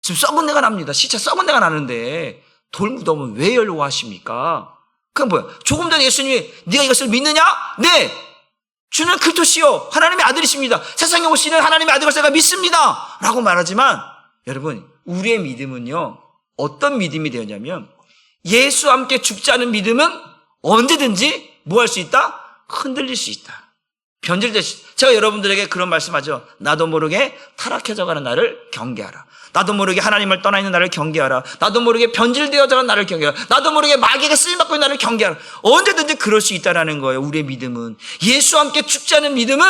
지금 썩은 내가 납니다. 시체 썩은 내가 나는데 돌 무덤은 왜 열려고 하십니까? 그건 뭐야? 조금 전에 예수님이 네가 이것을 믿느냐? 네! 주는 그리스도시요 하나님의 아들이십니다. 세상에 오시는 하나님의 아들을 제가 믿습니다 라고 말하지만 여러분, 우리의 믿음은요 어떤 믿음이 되었냐면 예수와 함께 죽지 않은 믿음은 언제든지 뭐 할 수 있다? 흔들릴 수 있다. 변질될 수 있다. 제가 여러분들에게 그런 말씀하죠. 나도 모르게 타락해져가는 나를 경계하라. 나도 모르게 하나님을 떠나 있는 나를 경계하라. 나도 모르게 변질되어져가는 나를 경계하라. 나도 모르게 마귀에게 쓰임받고 있는 나를 경계하라. 언제든지 그럴 수 있다는 거예요. 우리의 믿음은. 예수와 함께 죽지 않은 믿음은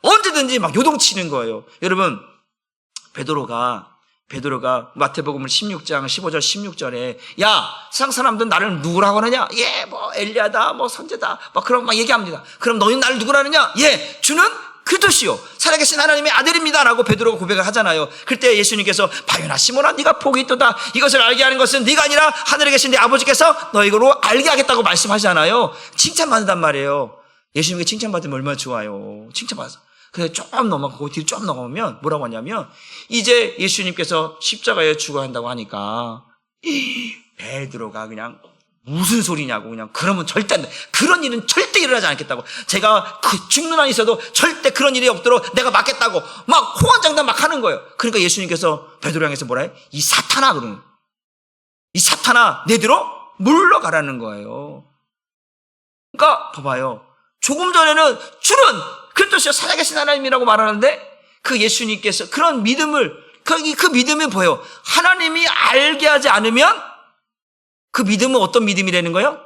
언제든지 막 요동치는 거예요. 여러분, 베드로가 마태복음 16장 15절 16절에 야, 세상 사람들은 나를 누구라고 하느냐? 예, 뭐 엘리야다, 뭐 선지자다, 막 그런 막 얘기합니다. 그럼 너희는 나를 누구라 하느냐? 예, 주는 그리스도시요 살아계신 하나님의 아들입니다라고 베드로가 고백을 하잖아요. 그때 예수님께서 바요나 시몬아, 네가 복이 있도다. 이것을 알게 하는 것은 네가 아니라 하늘에 계신 내 아버지께서 너희로 알게 하겠다고 말씀하시잖아요. 칭찬받는단 말이에요. 예수님께 칭찬받으면 얼마나 좋아요. 칭찬받아서. 그래서 조금 넘어가고 뒤로 조금 넘어가면 뭐라고 하냐면 이제 예수님께서 십자가에 죽어야 한다고 하니까 베드로가 그냥 무슨 소리냐고 그냥 그러면 절대 안 돼. 그런 일은 절대 일어나지 않겠다고. 제가 죽는 한이 있어도 절대 그런 일이 없도록 내가 막겠다고 막 호언장담 막 하는 거예요. 그러니까 예수님께서 베드로 향해서 뭐라 해? 이 사탄아 그러는 거예요. 이 사탄아 내대로 물러가라는 거예요. 그러니까 봐봐요. 조금 전에는 주는 그리스도시요 살아계신 하나님이라고 말하는데 그 예수님께서 그런 믿음을 그 믿음이 뭐예요? 하나님이 알게 하지 않으면 그 믿음은 어떤 믿음이라는 거예요?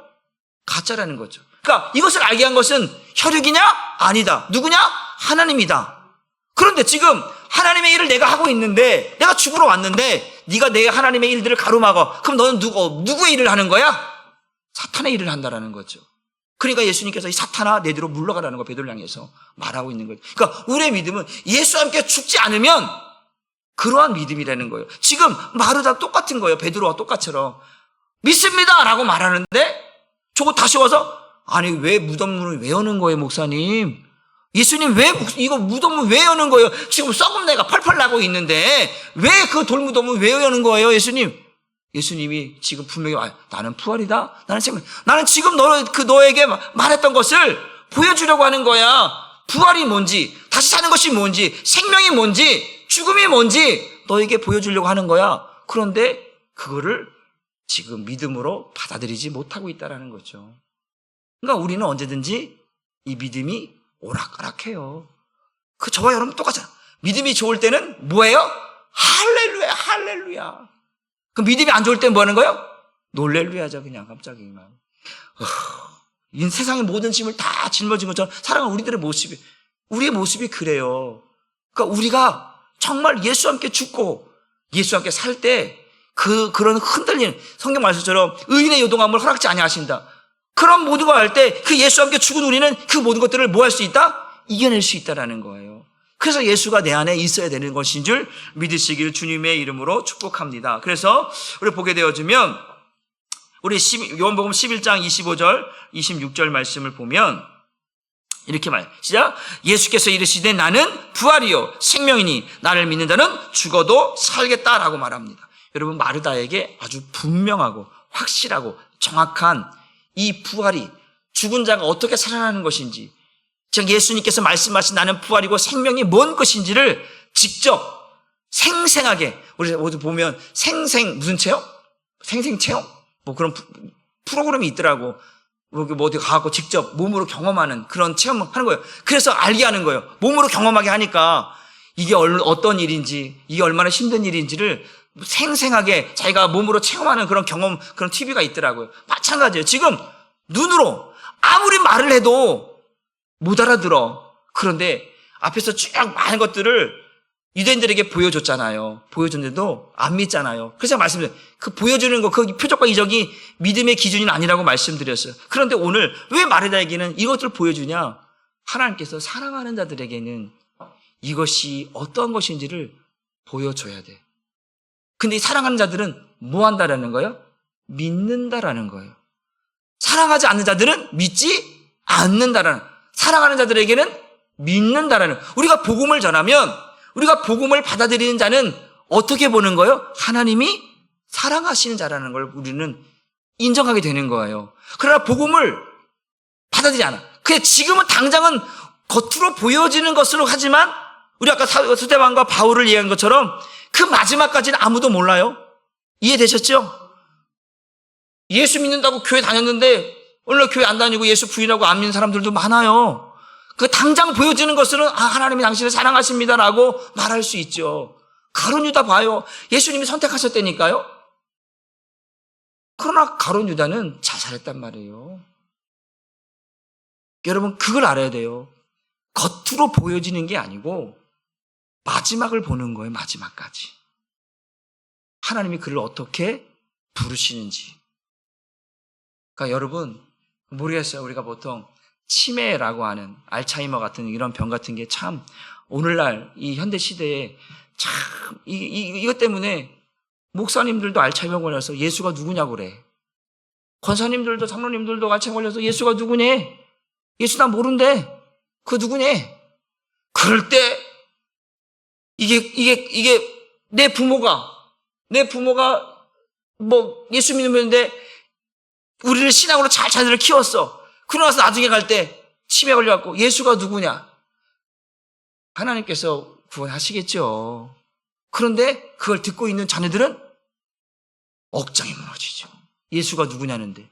가짜라는 거죠. 그러니까 이것을 알게 한 것은 혈육이냐? 아니다. 누구냐? 하나님이다. 그런데 지금 하나님의 일을 내가 하고 있는데 내가 죽으러 왔는데 네가 내 하나님의 일들을 가로막아. 그럼 너는 누구의 일을 하는 거야? 사탄의 일을 한다라는 거죠. 그러니까 예수님께서 이 사탄아 내 뒤로 물러가라는 거 베드로를 향해서 말하고 있는 거예요. 그러니까 우리의 믿음은 예수와 함께 죽지 않으면 그러한 믿음이라는 거예요. 지금 마르다 똑같은 거예요. 베드로와 똑같처럼 믿습니다 라고 말하는데 저거 다시 와서 아니 왜 무덤문을 왜 여는 거예요 목사님? 예수님 왜 이거 무덤문 왜 여는 거예요? 지금 썩은 내가 펄펄 나고 있는데 왜 그 돌무덤을 왜 여는 거예요 예수님? 예수님이 지금 분명히 나는 부활이다. 나는 생명. 나는 지금 너에게 말했던 것을 보여주려고 하는 거야. 부활이 뭔지, 다시 사는 것이 뭔지, 생명이 뭔지, 죽음이 뭔지 너에게 보여주려고 하는 거야. 그런데 그거를 지금 믿음으로 받아들이지 못하고 있다는 거죠. 그러니까 우리는 언제든지 이 믿음이 오락가락해요. 저와 여러분 똑같잖아. 믿음이 좋을 때는 뭐예요? 할렐루야, 할렐루야. 그 믿음이 안 좋을 때 뭐 하는 거예요? 놀렐루야죠, 그냥 갑자기 막. 이 세상의 모든 짐을 다 짊어진 것처럼 살아가는 우리의 모습이 그래요. 그러니까 우리가 정말 예수와 함께 죽고 예수와 함께 살 때 그런 흔들리는 성경 말씀처럼 의인의 요동함을 허락지 아니하신다. 그런 모든 걸 할 때 그 예수와 함께 죽은 우리는 그 모든 것들을 뭐 할 수 있다? 이겨낼 수 있다라는 거예요. 그래서 예수가 내 안에 있어야 되는 것인 줄 믿으시기를 주님의 이름으로 축복합니다. 그래서 우리 보게 되어지면 우리 요한복음 11장 25절 26절 말씀을 보면 이렇게 시작. 예수께서 이르시되 나는 부활이요 생명이니 나를 믿는 자는 죽어도 살겠다라고 말합니다. 여러분 마르다에게 아주 분명하고 확실하고 정확한 이 부활이 죽은 자가 어떻게 살아나는 것인지 즉 예수님께서 말씀하신 나는 부활이고 생명이 뭔 것인지를 직접 생생하게, 우리 어디 보면 무슨 체험? 생생체험? 뭐 그런 프로그램이 있더라고. 뭐 어디 가갖고 직접 몸으로 경험하는 그런 체험을 하는 거예요. 그래서 알게 하는 거예요. 몸으로 경험하게 하니까 이게 어떤 일인지, 이게 얼마나 힘든 일인지를 생생하게 자기가 몸으로 체험하는 그런 경험, 그런 TV가 있더라고요. 마찬가지예요. 지금 눈으로 아무리 말을 해도 못 알아들어. 그런데 앞에서 쭉 많은 것들을 유대인들에게 보여줬잖아요. 보여줬는데도 안 믿잖아요. 그래서 제가 말씀드려요. 그 보여주는 거, 그 표적과 이적이 믿음의 기준이 아니라고 말씀드렸어요. 그런데 오늘 왜 마르다에게는 이것들을 보여주냐? 하나님께서 사랑하는 자들에게는 이것이 어떤 것인지를 보여줘야 돼. 근데 이 사랑하는 자들은 뭐 한다라는 거예요? 믿는다라는 거예요. 사랑하지 않는 자들은 믿지 않는다라는, 사랑하는 자들에게는 믿는다라는, 우리가 복음을 전하면, 우리가 복음을 받아들이는 자는 어떻게 보는 거예요? 하나님이 사랑하시는 자라는 걸 우리는 인정하게 되는 거예요. 그러나 복음을 받아들이지 않아. 그래, 지금은 당장은 겉으로 보여지는 것으로 하지만, 우리 아까 스데반과 바울을 이해한 것처럼 그 마지막까지는 아무도 몰라요. 이해되셨죠? 예수 믿는다고 교회 다녔는데 오늘 교회 안 다니고 예수 부인하고 안 믿는 사람들도 많아요. 그 당장 보여지는 것으로는 하나님이 당신을 사랑하십니다라고 말할 수 있죠. 가룟 유다 봐요. 예수님이 선택하셨다니까요. 그러나 가룟 유다는 자살했단 말이에요. 여러분 그걸 알아야 돼요. 겉으로 보여지는 게 아니고 마지막을 보는 거예요. 마지막까지. 하나님이 그를 어떻게 부르시는지. 그러니까 여러분 모르겠어요. 우리가 보통 치매라고 하는 알츠하이머 같은 이런 병 같은 게 참 오늘날 이 현대 시대에 참 이것 때문에 목사님들도 알츠하이머 걸려서 예수가 누구냐고 그래. 권사님들도 장로님들도 알츠하이머 걸려서 예수가 누구냐? 예수 나 모른대. 그 누구냐? 그럴 때 이게 내 부모가 뭐 예수 믿는데 우리를 신앙으로 잘 자녀를 키웠어. 그러고 나서 나중에 갈 때 치매 걸려갖고 예수가 누구냐? 하나님께서 구원하시겠죠. 그런데 그걸 듣고 있는 자녀들은 억장이 무너지죠. 예수가 누구냐는데.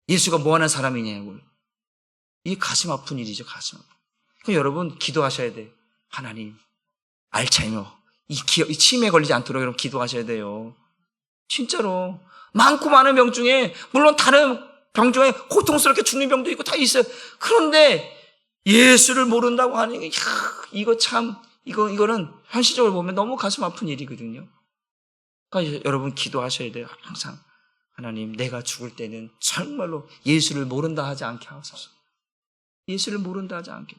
예수가 뭐하는 사람이냐고. 이 가슴 아픈 일이죠. 가슴 아픈. 그럼 여러분 기도하셔야 돼요. 하나님 알츠하이머 이 치매에 걸리지 않도록 여러분 기도하셔야 돼요. 진짜로 많고 많은 병 중에 물론 다른 병 중에 고통스럽게 죽는 병도 있고 다 있어요. 그런데 예수를 모른다고 하는 게 이거는 현실적으로 보면 너무 가슴 아픈 일이거든요. 그러니까 여러분 기도하셔야 돼요. 항상 하나님 내가 죽을 때는 정말로 예수를 모른다 하지 않게 하소서. 예수를 모른다 하지 않게.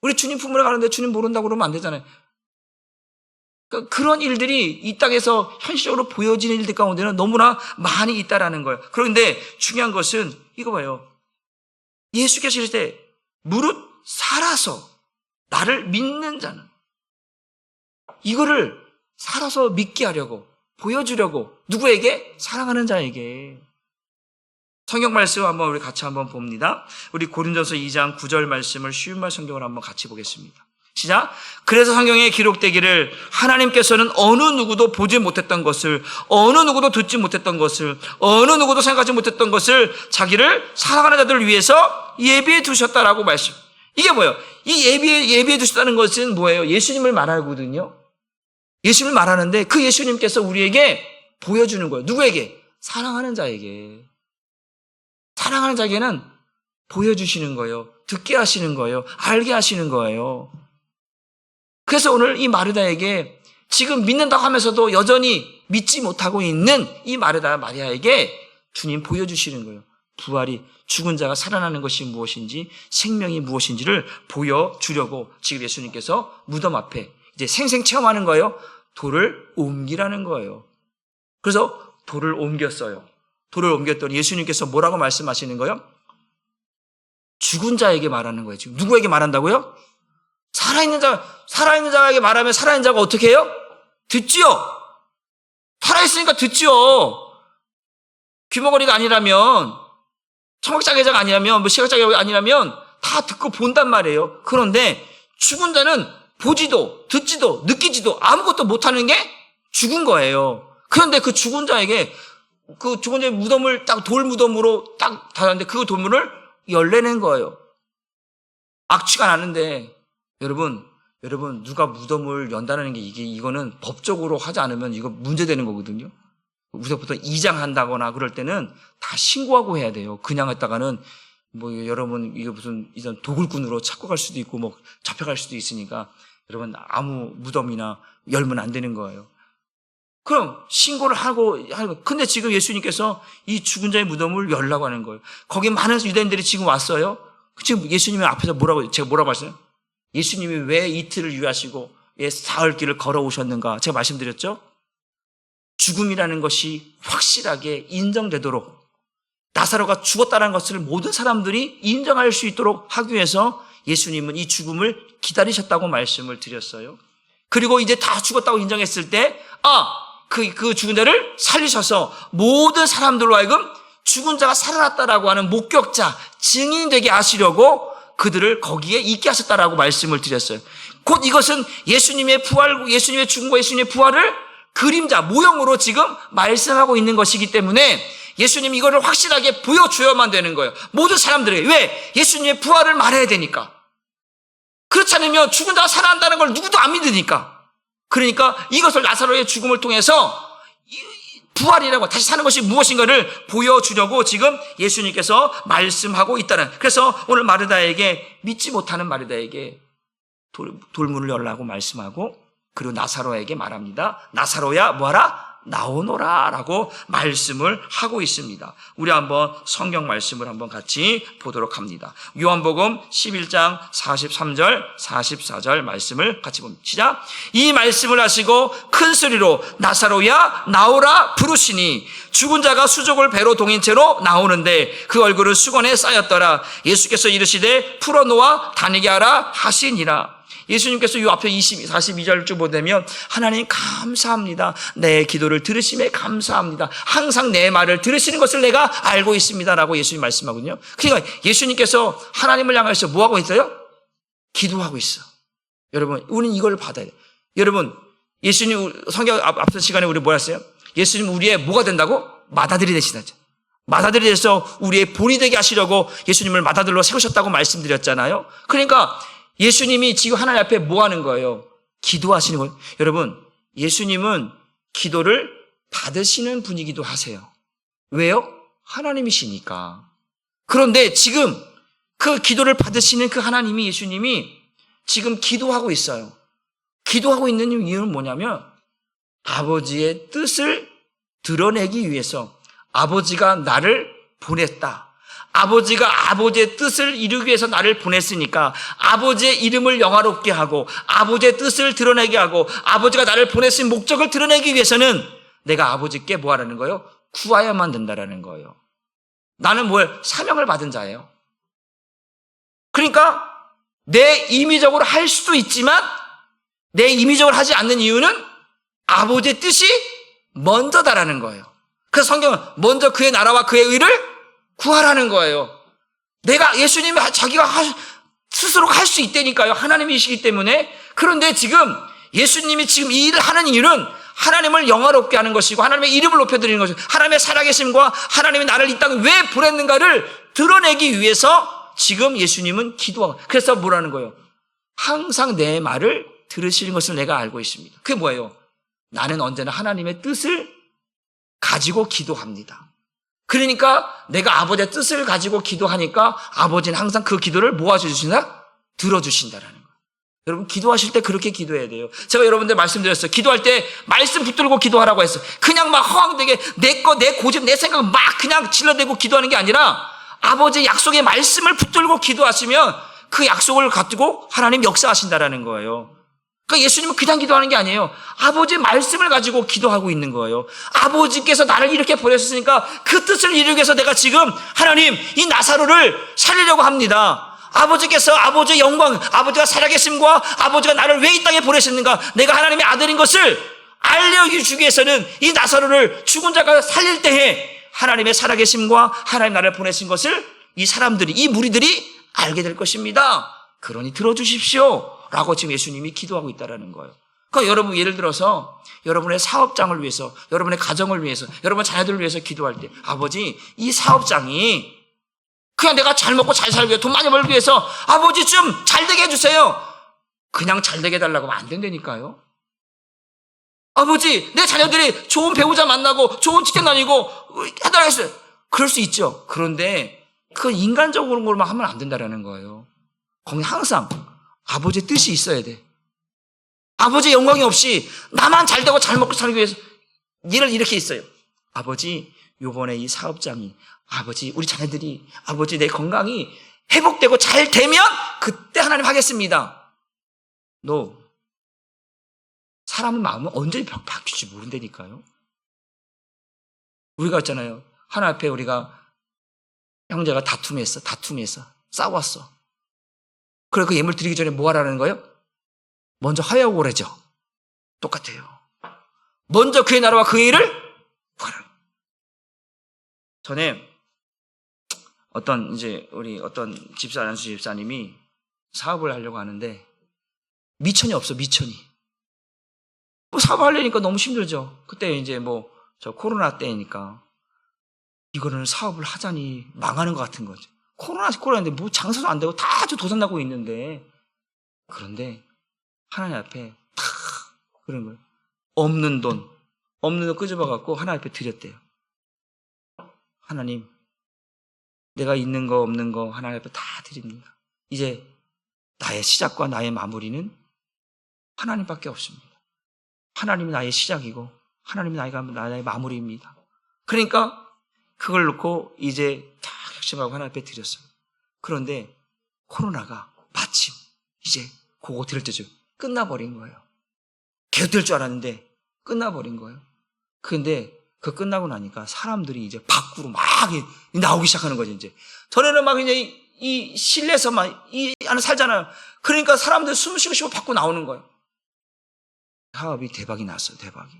우리 주님 품으러 가는데 주님 모른다고 그러면 안 되잖아요. 그러니까 그런 일들이 이 땅에서 현실적으로 보여지는 일들 가운데는 너무나 많이 있다라는 거예요. 그런데 중요한 것은 이거 봐요. 예수께서 이럴 때 무릇 살아서 나를 믿는 자는 이거를 살아서 믿게 하려고 보여주려고 누구에게? 사랑하는 자에게. 성경 말씀 한번 우리 같이 한번 봅니다. 우리 고린도서 2장 9절 말씀을 쉬운 말 성경을 한번 같이 보겠습니다. 시작. 그래서 성경에 기록되기를 하나님께서는 어느 누구도 보지 못했던 것을, 어느 누구도 듣지 못했던 것을, 어느 누구도 생각하지 못했던 것을 자기를 사랑하는 자들을 위해서 예비해 두셨다라고 말씀. 이게 뭐예요? 이 예비해 두셨다는 것은 뭐예요? 예수님을 말하거든요. 예수님을 말하는데 그 예수님께서 우리에게 보여주는 거예요. 누구에게? 사랑하는 자에게. 사랑하는 자에게는 보여주시는 거예요. 듣게 하시는 거예요. 알게 하시는 거예요. 그래서 오늘 이 마르다에게 지금 믿는다고 하면서도 여전히 믿지 못하고 있는 이 마리아에게 주님 보여주시는 거예요. 부활이 죽은 자가 살아나는 것이 무엇인지 생명이 무엇인지를 보여주려고 지금 예수님께서 무덤 앞에 이제 생생 체험하는 거예요. 돌을 옮기라는 거예요. 그래서 돌을 옮겼어요. 돌을 옮겼더니 예수님께서 뭐라고 말씀하시는 거예요? 죽은 자에게 말하는 거예요. 지금 누구에게 말한다고요? 살아있는 자에게 말하면 살아있는 자가 어떻게 해요? 듣지요. 살아있으니까 듣지요. 귀머거리가 아니라면, 청각장애자가 아니라면, 시각장애가 아니라면 다 듣고 본단 말이에요. 그런데 죽은 자는 보지도 듣지도 느끼지도 아무것도 못하는 게 죽은 거예요. 그런데 그 죽은 자에게 그 죽은 자의 무덤을 딱 돌무덤으로 딱 닫았는데 그 돌문을 열내는 거예요. 악취가 나는데 여러분 누가 무덤을 연다는 게 이거는 법적으로 하지 않으면 이거 문제되는 거거든요. 우리가 보통 이장한다거나 그럴 때는 다 신고하고 해야 돼요. 그냥 했다가는 뭐 여러분 이거 무슨 이런 도굴꾼으로 찾고 갈 수도 있고 뭐 잡혀갈 수도 있으니까 여러분 아무 무덤이나 열면 안 되는 거예요. 그럼 신고를 하고 근데 지금 예수님께서 이 죽은 자의 무덤을 열라고 하는 거예요. 거기 많은 유대인들이 지금 왔어요. 지금 예수님이 앞에서 제가 뭐라고 했어요? 예수님이 왜 이틀을 유하시고 왜 사흘길을 걸어오셨는가? 제가 말씀드렸죠? 죽음이라는 것이 확실하게 인정되도록 나사로가 죽었다는 것을 모든 사람들이 인정할 수 있도록 하기 위해서 예수님은 이 죽음을 기다리셨다고 말씀을 드렸어요. 그리고 이제 다 죽었다고 인정했을 때 그 죽은 자를 살리셔서 모든 사람들로 하여금 죽은 자가 살아났다라고 하는 목격자, 증인이 되게 하시려고 그들을 거기에 있게 하셨다라고 말씀을 드렸어요. 곧 이것은 예수님의 부활, 예수님의 죽음과 예수님의 부활을 그림자, 모형으로 지금 말씀하고 있는 것이기 때문에 예수님이 이거를 확실하게 보여줘야만 되는 거예요. 모든 사람들에게. 왜? 예수님의 부활을 말해야 되니까. 그렇지 않으면 죽은 자가 살아난다는 걸 누구도 안 믿으니까. 그러니까 이것을 나사로의 죽음을 통해서 부활이라고 다시 사는 것이 무엇인가를 보여주려고 지금 예수님께서 말씀하고 있다는. 그래서 오늘 마르다에게 믿지 못하는 마르다에게 돌문을 열라고 말씀하고 그리고 나사로에게 말합니다. 나사로야 뭐하라? 나오너라 라고 말씀을 하고 있습니다. 우리 한번 성경 말씀을 한번 같이 보도록 합니다. 요한복음 11장 43절 44절 말씀을 같이 봅니다. 시작. 이 말씀을 하시고 큰 소리로 나사로야 나오라 부르시니 죽은 자가 수족을 배로 동인 채로 나오는데 그 얼굴은 수건에 쌓였더라. 예수께서 이르시되 풀어놓아 다니게 하라 하시니라. 예수님께서 이 앞에 42절 쭉 보면 하나님 감사합니다. 내 기도를 들으심에 감사합니다. 항상 내 말을 들으시는 것을 내가 알고 있습니다라고 예수님 말씀하거든요. 그러니까 예수님께서 하나님을 향해서 뭐하고 있어요? 기도하고 있어. 여러분 우리는 이걸 받아야 돼요. 여러분 예수님 성경 앞선 시간에 우리 뭐 했어요? 예수님 우리의 뭐가 된다고? 맏아들이 되시다죠. 맏아들이 돼서 우리의 본이 되게 하시려고 예수님을 맏아들로 세우셨다고 말씀드렸잖아요. 그러니까 예수님이 지금 하나님 앞에 뭐 하는 거예요? 기도하시는 거예요. 여러분, 예수님은 기도를 받으시는 분이기도 하세요. 왜요? 하나님이시니까. 그런데 지금 그 기도를 받으시는 그 하나님이 예수님이 지금 기도하고 있어요. 기도하고 있는 이유는 뭐냐면 아버지의 뜻을 드러내기 위해서 아버지가 나를 보냈다. 아버지가 아버지의 뜻을 이루기 위해서 나를 보냈으니까 아버지의 이름을 영화롭게 하고 아버지의 뜻을 드러내게 하고 아버지가 나를 보내신 목적을 드러내기 위해서는 내가 아버지께 뭐 하라는 거예요? 구하야만 된다라는 거예요. 나는 뭐예요? 사명을 받은 자예요. 그러니까 내 임의적으로 할 수도 있지만 내 임의적으로 하지 않는 이유는 아버지의 뜻이 먼저다라는 거예요. 그래서 성경은 먼저 그의 나라와 그의 의를 구하라는 거예요. 내가 예수님이 자기가 스스로 할 수 있다니까요. 하나님이시기 때문에. 그런데 지금 예수님이 지금 이 일을 하는 이유는 하나님을 영화롭게 하는 것이고 하나님의 이름을 높여드리는 것이고 하나님의 살아계심과 하나님이 나를 이 땅에 왜 보냈는가를 드러내기 위해서 지금 예수님은 기도하고 그래서 뭐라는 거예요? 항상 내 말을 들으시는 것을 내가 알고 있습니다. 그게 뭐예요? 나는 언제나 하나님의 뜻을 가지고 기도합니다. 그러니까 내가 아버지의 뜻을 가지고 기도하니까 아버지는 항상 그 기도를 모아주신다? 들어주신다라는 거예요. 여러분 기도하실 때 그렇게 기도해야 돼요. 제가 여러분들 말씀드렸어요. 기도할 때 말씀 붙들고 기도하라고 했어요. 그냥 막 허황되게 내 고집, 내 생각 막 그냥 질러대고 기도하는 게 아니라 아버지의 약속의 말씀을 붙들고 기도하시면 그 약속을 가지고 하나님 역사하신다라는 거예요. 그러니까 예수님은 그냥 기도하는 게 아니에요. 아버지의 말씀을 가지고 기도하고 있는 거예요. 아버지께서 나를 이렇게 보내셨으니까 그 뜻을 이루기 위해서 내가 지금 하나님 이 나사로를 살리려고 합니다. 아버지께서 아버지의 영광, 아버지가 살아계심과 아버지가 나를 왜 이 땅에 보내셨는가 내가 하나님의 아들인 것을 알려주기 위해서는 이 나사로를 죽은 자가 살릴 때에 하나님의 살아계심과 하나님 나를 보내신 것을 이 사람들이 이 무리들이 알게 될 것입니다. 그러니 들어주십시오. 라고 지금 예수님이 기도하고 있다는 거예요. 그러니까 여러분 예를 들어서 여러분의 사업장을 위해서, 여러분의 가정을 위해서, 여러분 자녀들을 위해서 기도할 때 아버지 이 사업장이 그냥 내가 잘 먹고 잘 살기 위해 돈 많이 벌기 위해서 아버지 좀 잘 되게 해주세요. 그냥 잘 되게 해달라고 하면 안 된다니까요. 아버지 내 자녀들이 좋은 배우자 만나고 좋은 직장 다니고 해달라고 했어요. 그럴 수 있죠. 그런데 그건 인간적으로만 하면 안 된다는 거예요. 거기 항상 아버지의 뜻이 있어야 돼. 아버지의 영광이 없이 나만 잘 되고 잘 먹고 살기 위해서 일을 이렇게 있어요. 아버지 요번에 이 사업장이 아버지 우리 자녀들이 아버지 내 건강이 회복되고 잘 되면 그때 하나님 하겠습니다. 너 사람의 마음은 언제 바뀔지 모른다니까요. 우리가 있잖아요. 하나 앞에 우리가 형제가 다툼했어. 싸웠어. 그래 그 예물 드리기 전에 뭐 하라는 거예요? 먼저 화해하고 오래죠. 똑같아요. 먼저 그의 나라와 그의 일을 구하라. 전에 어떤 안수 집사님이 사업을 하려고 하는데 미천이 없어, 미천이. 뭐 사업을 하려니까 너무 힘들죠. 그때 이제 저 코로나 때니까 이거는 사업을 하자니 망하는 것 같은 거죠. 코로나인데 뭐 장사도 안 되고 다 아주 도산나고 있는데 그런데 하나님 앞에 탁 그런 거예요. 없는 돈 끄집어갖고 하나님 앞에 드렸대요. 하나님, 내가 있는 거 없는 거 하나님 앞에 다 드립니다. 이제 나의 시작과 나의 마무리는 하나님밖에 없습니다. 하나님이 나의 시작이고 하나님이 나의 마무리입니다. 그러니까 그걸 놓고 이제 다 결심하고 하나님 앞에 드렸어요. 그런데 코로나가 마침 이제 그거 드릴 때죠. 끝나버린 거예요. 계속 될 줄 알았는데 끝나버린 거예요. 그런데 그 끝나고 나니까 사람들이 이제 밖으로 막 나오기 시작하는 거죠, 이제. 전에는 막 그냥 이 실내에서만 이 안에 살잖아요. 그러니까 사람들 숨 쉬고 밖으로 나오는 거예요. 사업이 대박이 났어요, 대박이.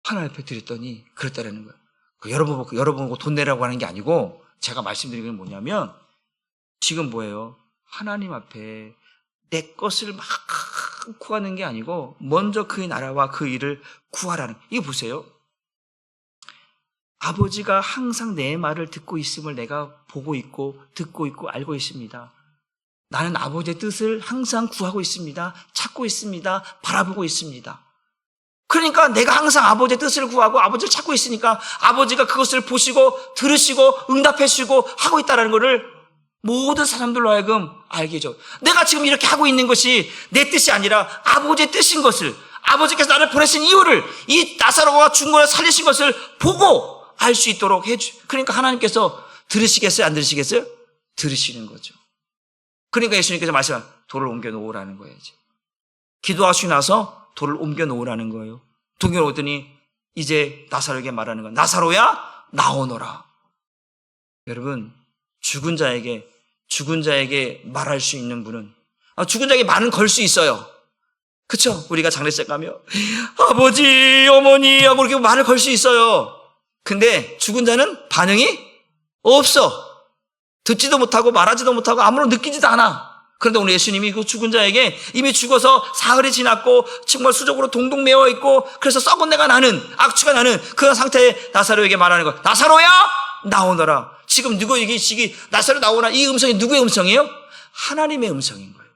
하나님 앞에 드렸더니 그랬다라는 거예요. 여러분 보고 돈 내라고 하는 게 아니고 제가 말씀드리는 건 뭐냐면 지금 뭐예요? 하나님 앞에 내 것을 막 구하는 게 아니고 먼저 그의 나라와 그 일을 구하라는. 이거 보세요. 아버지가 항상 내 말을 듣고 있음을 내가 보고 있고 듣고 있고 알고 있습니다. 나는 아버지의 뜻을 항상 구하고 있습니다. 찾고 있습니다. 바라보고 있습니다. 그러니까 내가 항상 아버지의 뜻을 구하고 아버지를 찾고 있으니까 아버지가 그것을 보시고 들으시고 응답해 주시고 하고 있다는 것을 모든 사람들로 하여금 알게 해줘. 내가 지금 이렇게 하고 있는 것이 내 뜻이 아니라 아버지의 뜻인 것을, 아버지께서 나를 보내신 이유를, 이 나사로가 죽은 것을 살리신 것을 보고 알 수 있도록 해주. 그러니까 하나님께서 들으시겠어요? 안 들으시겠어요? 들으시는 거죠. 그러니까 예수님께서 말씀한 돌을 옮겨 놓으라는 거예요. 이제. 기도하시고 나서 돌을 옮겨 놓으라는 거예요. 동경 오더니 이제 나사로에게 말하는 거예요. 나사로야 나오너라. 여러분, 죽은 자에게 말할 수 있는 분은, 죽은 자에게 말은 걸 수 있어요. 그쵸? 우리가 장례식 가면 아버지 어머니 하고 이렇게 말을 걸 수 있어요. 근데 죽은 자는 반응이 없어. 듣지도 못하고 말하지도 못하고 아무런 느끼지도 않아. 그런데 오늘 예수님이 그 죽은 자에게 이미 죽어서 사흘이 지났고 정말 수족으로 동동 메어 있고 그래서 썩은 내가 나는, 악취가 나는 그런 상태에 나사로에게 말하는 거야. 나사로야 나오너라. 지금 누구 이게 나사로 나오나, 이 음성이 누구의 음성이에요? 하나님의 음성인 거예요.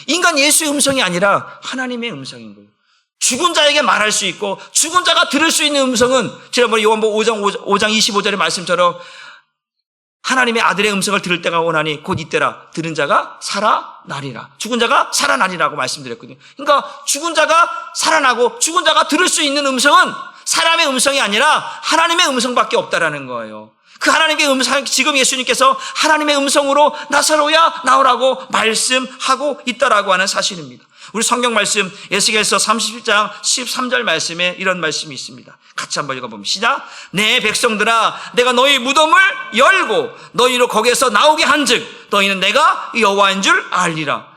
인간 예수의 음성이 아니라 하나님의 음성인 거예요. 죽은 자에게 말할 수 있고 죽은 자가 들을 수 있는 음성은 지난번에 요한복음 5장 25절의 말씀처럼 하나님의 아들의 음성을 들을 때가 오나니 곧 이때라. 들은 자가 살아나리라. 죽은 자가 살아나리라고 말씀드렸거든요. 그러니까 죽은 자가 살아나고 죽은 자가 들을 수 있는 음성은 사람의 음성이 아니라 하나님의 음성밖에 없다라는 거예요. 그 하나님의 음성, 지금 예수님께서 하나님의 음성으로 나사로야 나오라고 말씀하고 있다라고 하는 사실입니다. 우리 성경 말씀 에스겔서 37장 13절 말씀에 이런 말씀이 있습니다. 같이 한번 읽어보면 시작. 내 백성들아, 내가 너희 무덤을 열고 너희로 거기에서 나오게 한즉 너희는 내가 여호와인 줄 알리라.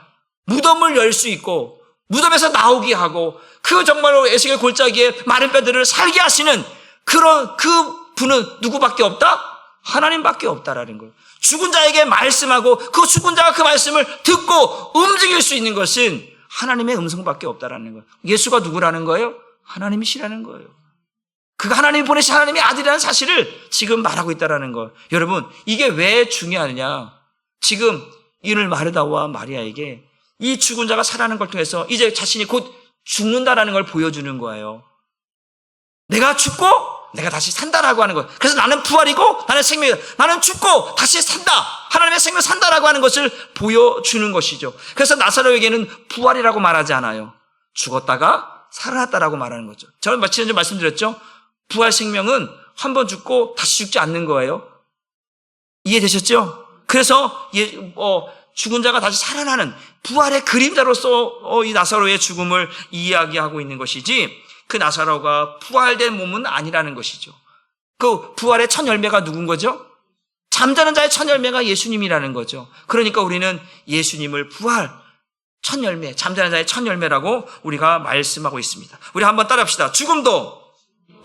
무덤을 열 수 있고 무덤에서 나오게 하고 그 정말로 에스겔 골짜기에 마른 뼈들을 살게 하시는 그런 그 분은 누구밖에 없다? 하나님밖에 없다라는 거예요. 죽은 자에게 말씀하고 그 죽은 자가 그 말씀을 듣고 움직일 수 있는 것은 하나님의 음성밖에 없다라는 거예요. 예수가 누구라는 거예요? 하나님이시라는 거예요. 그가 하나님이 보내신 하나님의 아들이라는 사실을 지금 말하고 있다라는 거예요. 여러분, 이게 왜 중요하느냐? 지금 이를 마르다와 마리아에게 이 죽은 자가 살아나는 걸 통해서 이제 자신이 곧 죽는다라는 걸 보여주는 거예요. 내가 죽고 내가 다시 산다라고 하는 거예요. 그래서 나는 부활이고 나는 생명이다. 나는 죽고 다시 산다. 하나님의 생명 산다라고 하는 것을 보여주는 것이죠. 그래서 나사로에게는 부활이라고 말하지 않아요. 죽었다가 살아났다라고 말하는 거죠. 제가 지난주에 말씀드렸죠. 부활 생명은 한 번 죽고 다시 죽지 않는 거예요. 이해되셨죠? 그래서 죽은 자가 다시 살아나는 부활의 그림자로서 이 나사로의 죽음을 이야기하고 있는 것이지 그 나사로가 부활된 몸은 아니라는 것이죠. 그 부활의 첫 열매가 누군 거죠? 잠자는 자의 첫 열매가 예수님이라는 거죠. 그러니까 우리는 예수님을 부활 첫 열매, 잠자는 자의 첫 열매라고 우리가 말씀하고 있습니다. 우리 한번 따라합시다. 죽음도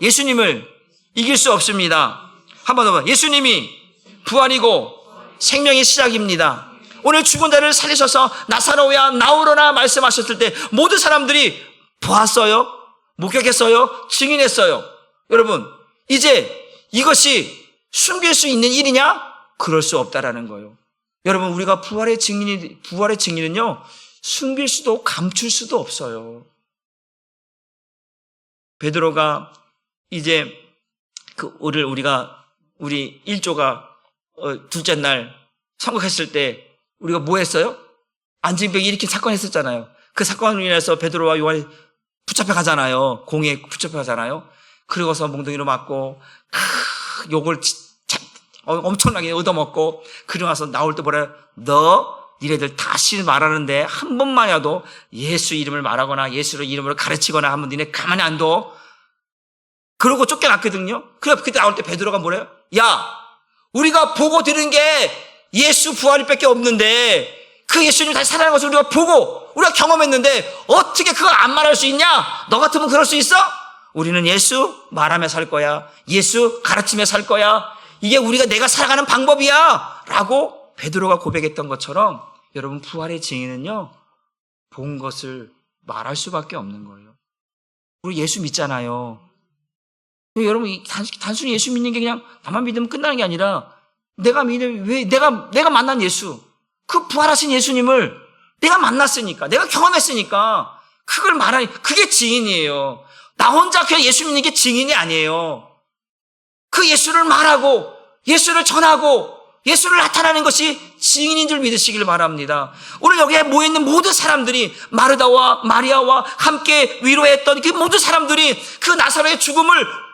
예수님을 이길 수 없습니다. 한번 더 봐. 예수님이 부활이고 생명의 시작입니다. 오늘 죽은 자를 살리셔서 나사로야 나오너라 말씀하셨을 때 모든 사람들이 보았어요? 목격했어요? 증인했어요? 여러분, 이제 이것이 숨길 수 있는 일이냐? 그럴 수 없다라는 거예요. 여러분, 우리가 부활의 증인은요, 숨길 수도 감출 수도 없어요. 베드로가 이제 우리 1조가 둘째 날 선거했을 때 우리가 뭐 했어요? 안진병이 일으킨 사건 했었잖아요. 그 사건으로 인해서 베드로와 요한이 붙잡혀 가잖아요. 공에 붙잡혀 가잖아요. 그러고서 몽둥이로 맞고 욕을 엄청나게 얻어먹고 그러고 나서 나올 때 뭐래요? 니네들 다시 말하는데 한 번만이라도 예수 이름을 말하거나 예수 이름으로 가르치거나 하면 니네 가만히 안 둬. 그러고 쫓겨났거든요. 그때 나올 때 베드로가 뭐래요? 야, 우리가 보고 들은 게 예수 부활이밖에 없는데 그 예수님 다시 살아나는 것을 우리가 보고 우리가 경험했는데 어떻게 그걸 안 말할 수 있냐? 너 같으면 그럴 수 있어? 우리는 예수 말하며 살 거야. 예수 가르치며 살 거야. 이게 내가 살아가는 방법이야 라고 베드로가 고백했던 것처럼 여러분 부활의 증인은요 본 것을 말할 수밖에 없는 거예요. 우리 예수 믿잖아요. 여러분 단순히 예수 믿는 게 그냥 나만 믿으면 끝나는 게 아니라 내가 만난 예수, 그 부활하신 예수님을 내가 만났으니까, 내가 경험했으니까 그걸 말하니 그게 증인이에요. 나 혼자 그냥 예수 믿는 게 증인이 아니에요. 그 예수를 말하고 예수를 전하고 예수를 나타나는 것이 증인인 줄 믿으시길 바랍니다. 오늘 여기에 모여있는 모든 사람들이 마르다와 마리아와 함께 위로했던 그 모든 사람들이 그 나사로의 죽음을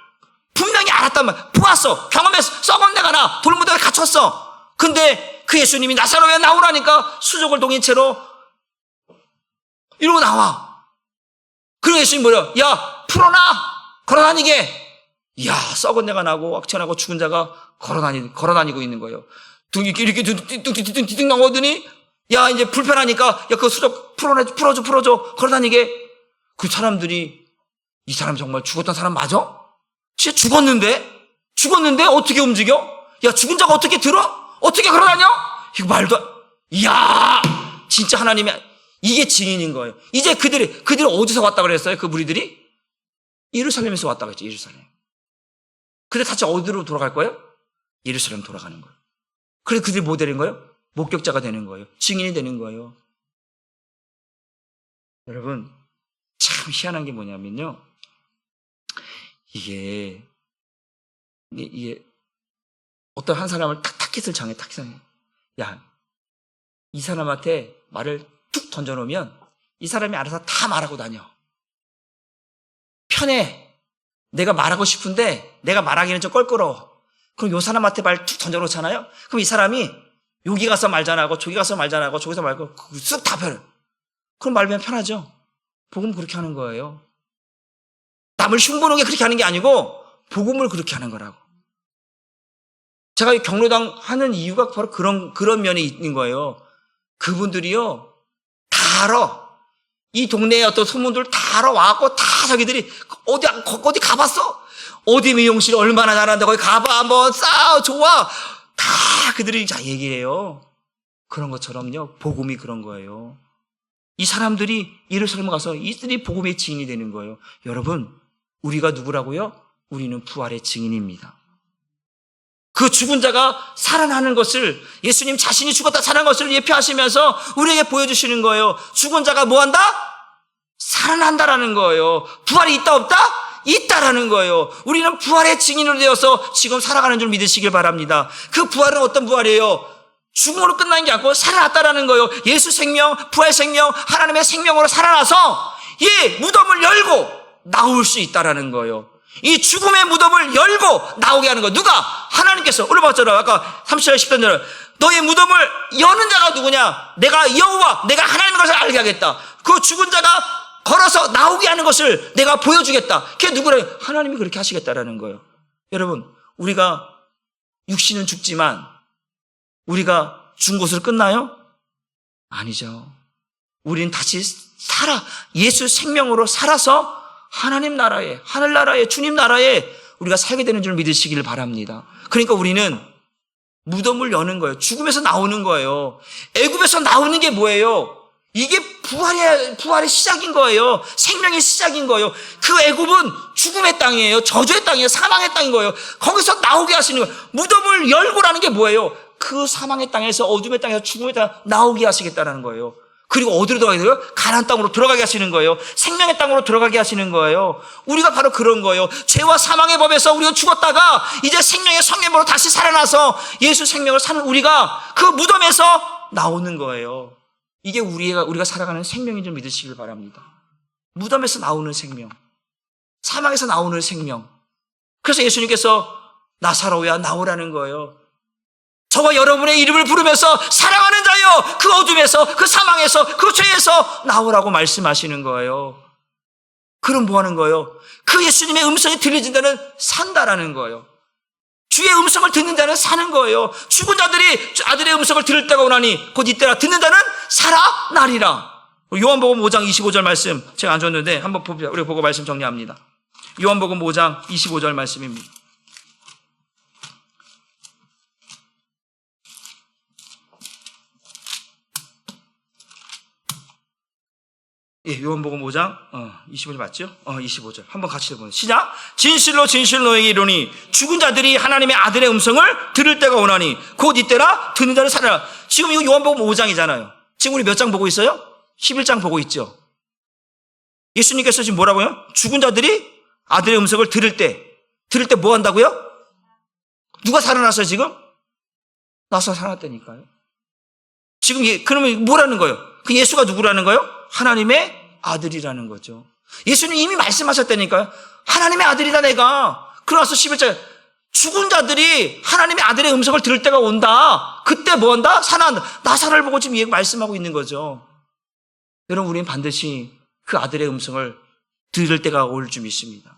분명히 알았단 말이야. 보았어. 경험했어. 썩은 데가 나. 돌무더기에 갇혔어. 근데 그 예수님이 나사로에 나오라니까 수족을 동인 채로 이러고 나와. 그리고 예수님이 뭐래요? 야, 풀어놔. 걸어다니게. 이야, 썩은 데가 나고 악천하고 죽은 자가 걸어다니고 있는 거예요. 이렇게 뒤뚱 나오더니 야, 이제 불편하니까 야, 그 수족 풀어줘. 걸어다니게. 그 사람들이 이 사람 정말 죽었던 사람 맞아? 진짜 죽었는데 어떻게 움직여? 야, 죽은 자가 어떻게 들어? 어떻게 걸어다녀? 이거 말도 이야, 진짜 하나님의 이게 증인인 거예요. 이제 그들이 어디서 왔다 그랬어요? 그 무리들이 예루살렘에서 왔다 그랬죠. 예루살렘. 근데 다시 어디로 돌아갈 거예요? 예루살렘 돌아가는 거예요. 그래서 그들이 뭐 되는 거예요? 목격자가 되는 거예요. 증인이 되는 거예요. 여러분, 참 희한한 게 뭐냐면요. 이게 어떤 한 사람을 타깃을 정해. 야, 이 사람한테 말을 툭 던져놓으면 이 사람이 알아서 다 말하고 다녀. 편해. 내가 말하고 싶은데 내가 말하기는 좀 껄끄러워. 그럼 요 사람한테 말 툭 던져놓잖아요. 그럼 이 사람이 여기 가서 말 잘하고 저기 가서 말 잘하고 저기서 말고 쓱 다 편해. 그럼 말하면 편하죠. 복음 그렇게 하는 거예요. 남을 흉보는 게 그렇게 하는 게 아니고 복음을 그렇게 하는 거라고. 제가 경로당 하는 이유가 바로 그런 면이 있는 거예요. 그분들이요 다 알아. 이 동네에 어떤 소문들 다 알아와갖고 다 자기들이 어디 가봤어? 어디 미용실 얼마나 잘한다. 거기 가봐, 한번 싸, 좋아. 다 그들이 얘기를 해요. 그런 것처럼요, 복음이 그런 거예요. 이 사람들이 예루살렘에 가서 이들이 복음의 증인이 되는 거예요. 여러분, 우리가 누구라고요? 우리는 부활의 증인입니다. 그 죽은 자가 살아나는 것을, 예수님 자신이 죽었다 살아난 것을 예표하시면서 우리에게 보여주시는 거예요. 죽은 자가 뭐한다? 살아난다라는 거예요. 부활이 있다 없다? 있다라는 거예요. 우리는 부활의 증인으로 되어서 지금 살아가는 줄 믿으시길 바랍니다. 그 부활은 어떤 부활이에요? 죽음으로 끝나는 게 아니고 살아났다라는 거예요. 예수 생명, 부활 생명, 하나님의 생명으로 살아나서 이 무덤을 열고 나올 수 있다라는 거예요. 이 죽음의 무덤을 열고 나오게 하는 거. 누가? 하나님께서. 오늘 봤잖아요. 아까 30절 10절 너의 무덤을 여는 자가 누구냐? 내가 여호와, 내가 하나님인 것을 알게 하겠다. 그 죽은 자가 걸어서 나오게 하는 것을 내가 보여주겠다. 그게 누구래요? 하나님이 그렇게 하시겠다라는 거예요. 여러분, 우리가 육신은 죽지만 우리가 죽은 것으로 끝나요? 아니죠. 우리는 다시 예수 생명으로 살아서 하나님 나라에, 하늘나라에, 주님 나라에 우리가 살게 되는 줄 믿으시길 바랍니다. 그러니까 우리는 무덤을 여는 거예요. 죽음에서 나오는 거예요. 애굽에서 나오는 게 뭐예요? 이게 부활의 시작인 거예요. 생명의 시작인 거예요. 그 애굽은 죽음의 땅이에요. 저주의 땅이에요. 사망의 땅인 거예요. 거기서 나오게 하시는 거예요. 무덤을 열고라는 게 뭐예요? 그 사망의 땅에서, 어둠의 땅에서, 죽음의 땅에서 나오게 하시겠다는 거예요. 그리고 어디로 들어가게 돼요? 가나안 땅으로 들어가게 하시는 거예요. 생명의 땅으로 들어가게 하시는 거예요. 우리가 바로 그런 거예요. 죄와 사망의 법에서 우리가 죽었다가 이제 생명의 성령으로 다시 살아나서 예수 생명을 사는 우리가 그 무덤에서 나오는 거예요. 이게 우리가 살아가는 생명인 줄 믿으시길 바랍니다. 무덤에서 나오는 생명, 사망에서 나오는 생명. 그래서 예수님께서 나사로야 나오라는 거예요. 저와 여러분의 이름을 부르면서 사랑하는 자여, 그 어둠에서, 그 사망에서, 그 죄에서 나오라고 말씀하시는 거예요. 그럼 뭐 하는 거예요? 그 예수님의 음성이 들려진다는 산다라는 거예요. 주의 음성을 듣는 자는 사는 거예요. 죽은 자들이 아들의 음성을 들을 때가 오나니 곧 이때라 듣는 자는 살아나리라. 요한복음 5장 25절 말씀 제가 안 줬는데 한번 봅시다. 우리 보고 말씀 정리합니다. 요한복음 5장 25절 말씀입니다. 예, 요한복음 5장 25절 맞죠? 25절 한번 같이 해보세요. 시작. 진실로 진실로 너에게 이르노니 죽은 자들이 하나님의 아들의 음성을 들을 때가 오나니 곧 이때라 듣는 자는 살아나. 지금 이거 요한복음 5장이잖아요. 지금 우리 몇 장 보고 있어요? 11장 보고 있죠. 예수님께서 지금 뭐라고요? 죽은 자들이 아들의 음성을 들을 때 뭐 한다고요? 누가 살아났어요 지금? 나서 살아났다니까요. 지금 그러면 뭐라는 거예요? 그 예수가 누구라는 거예요? 하나님의 아들이라는 거죠. 예수님 이미 말씀하셨다니까요. 하나님의 아들이다 내가. 그러나서 11절 죽은 자들이 하나님의 아들의 음성을 들을 때가 온다. 그때 뭐 한다? 살아난다. 나사를 보고 지금 말씀하고 있는 거죠. 여러분, 우리는 반드시 그 아들의 음성을 들을 때가 올 줄 믿습니다.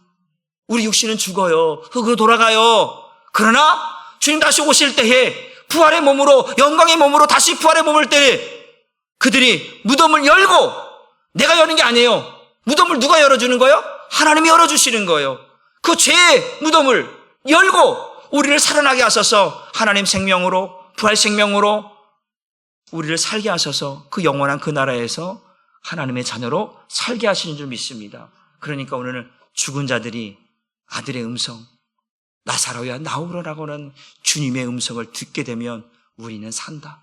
우리 육신은 죽어요. 흙으로 돌아가요. 그러나 주님 다시 오실 때에 부활의 몸으로, 영광의 몸으로 다시 부활의 몸을 때 그들이 무덤을 열고, 내가 여는 게 아니에요. 무덤을 누가 열어주는 거예요? 하나님이 열어주시는 거예요. 그 죄의 무덤을 열고 우리를 살아나게 하셔서 하나님 생명으로, 부활 생명으로 우리를 살게 하셔서 그 영원한 그 나라에서 하나님의 자녀로 살게 하시는 줄 믿습니다. 그러니까 오늘은 죽은 자들이 아들의 음성, 나사로야 나오라라고 하는 주님의 음성을 듣게 되면 우리는 산다.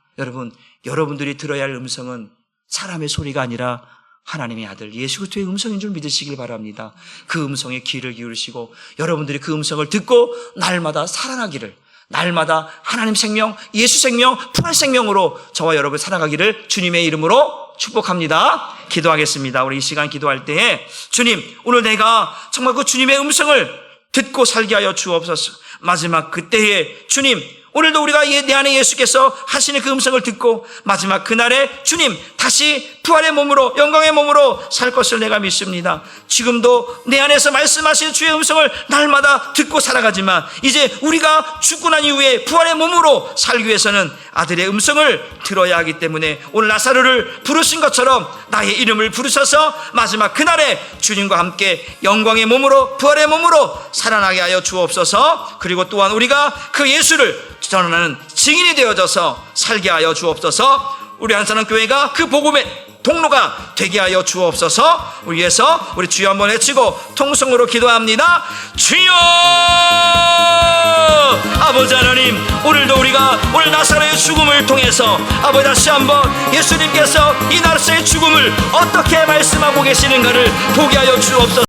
여러분들이 들어야 할 음성은 사람의 소리가 아니라 하나님의 아들 예수 그리스도의 음성인 줄 믿으시길 바랍니다. 그 음성에 귀를 기울이시고 여러분들이 그 음성을 듣고 날마다 살아나기를, 날마다 하나님 생명, 예수 생명, 부활 생명으로 저와 여러분 살아가기를 주님의 이름으로 축복합니다. 기도하겠습니다. 우리 이 시간 기도할 때에 주님, 오늘 내가 정말 그 주님의 음성을 듣고 살게 하여 주옵소서. 마지막 그때에 주님, 오늘도 우리가 내 안에 예수께서 하시는 그 음성을 듣고 마지막 그날에 주님 다시 부활의 몸으로 영광의 몸으로 살 것을 내가 믿습니다. 지금도 내 안에서 말씀하시는 주의 음성을 날마다 듣고 살아가지만 이제 우리가 죽고 난 이후에 부활의 몸으로 살기 위해서는 아들의 음성을 들어야 하기 때문에 오늘 나사로를 부르신 것처럼 나의 이름을 부르셔서 마지막 그날에 주님과 함께 영광의 몸으로 부활의 몸으로 살아나게 하여 주옵소서. 그리고 또한 우리가 그 예수를 전하는 증인이 되어져서 살게 하여 주옵소서. 우리 한사람교회가 그 복음의 통로가 되게 하여 주옵소서. 우리 위해서 우리 주여 한번 외치고 통성으로 기도합니다. 주여! 아버지 하나님, 오늘도 우리가 오늘 나사로의 죽음을 통해서 아버지 다시 한번 예수님께서 이 나사로의 죽음을 어떻게 말씀하고 계시는가를 보게 하여 주옵소서.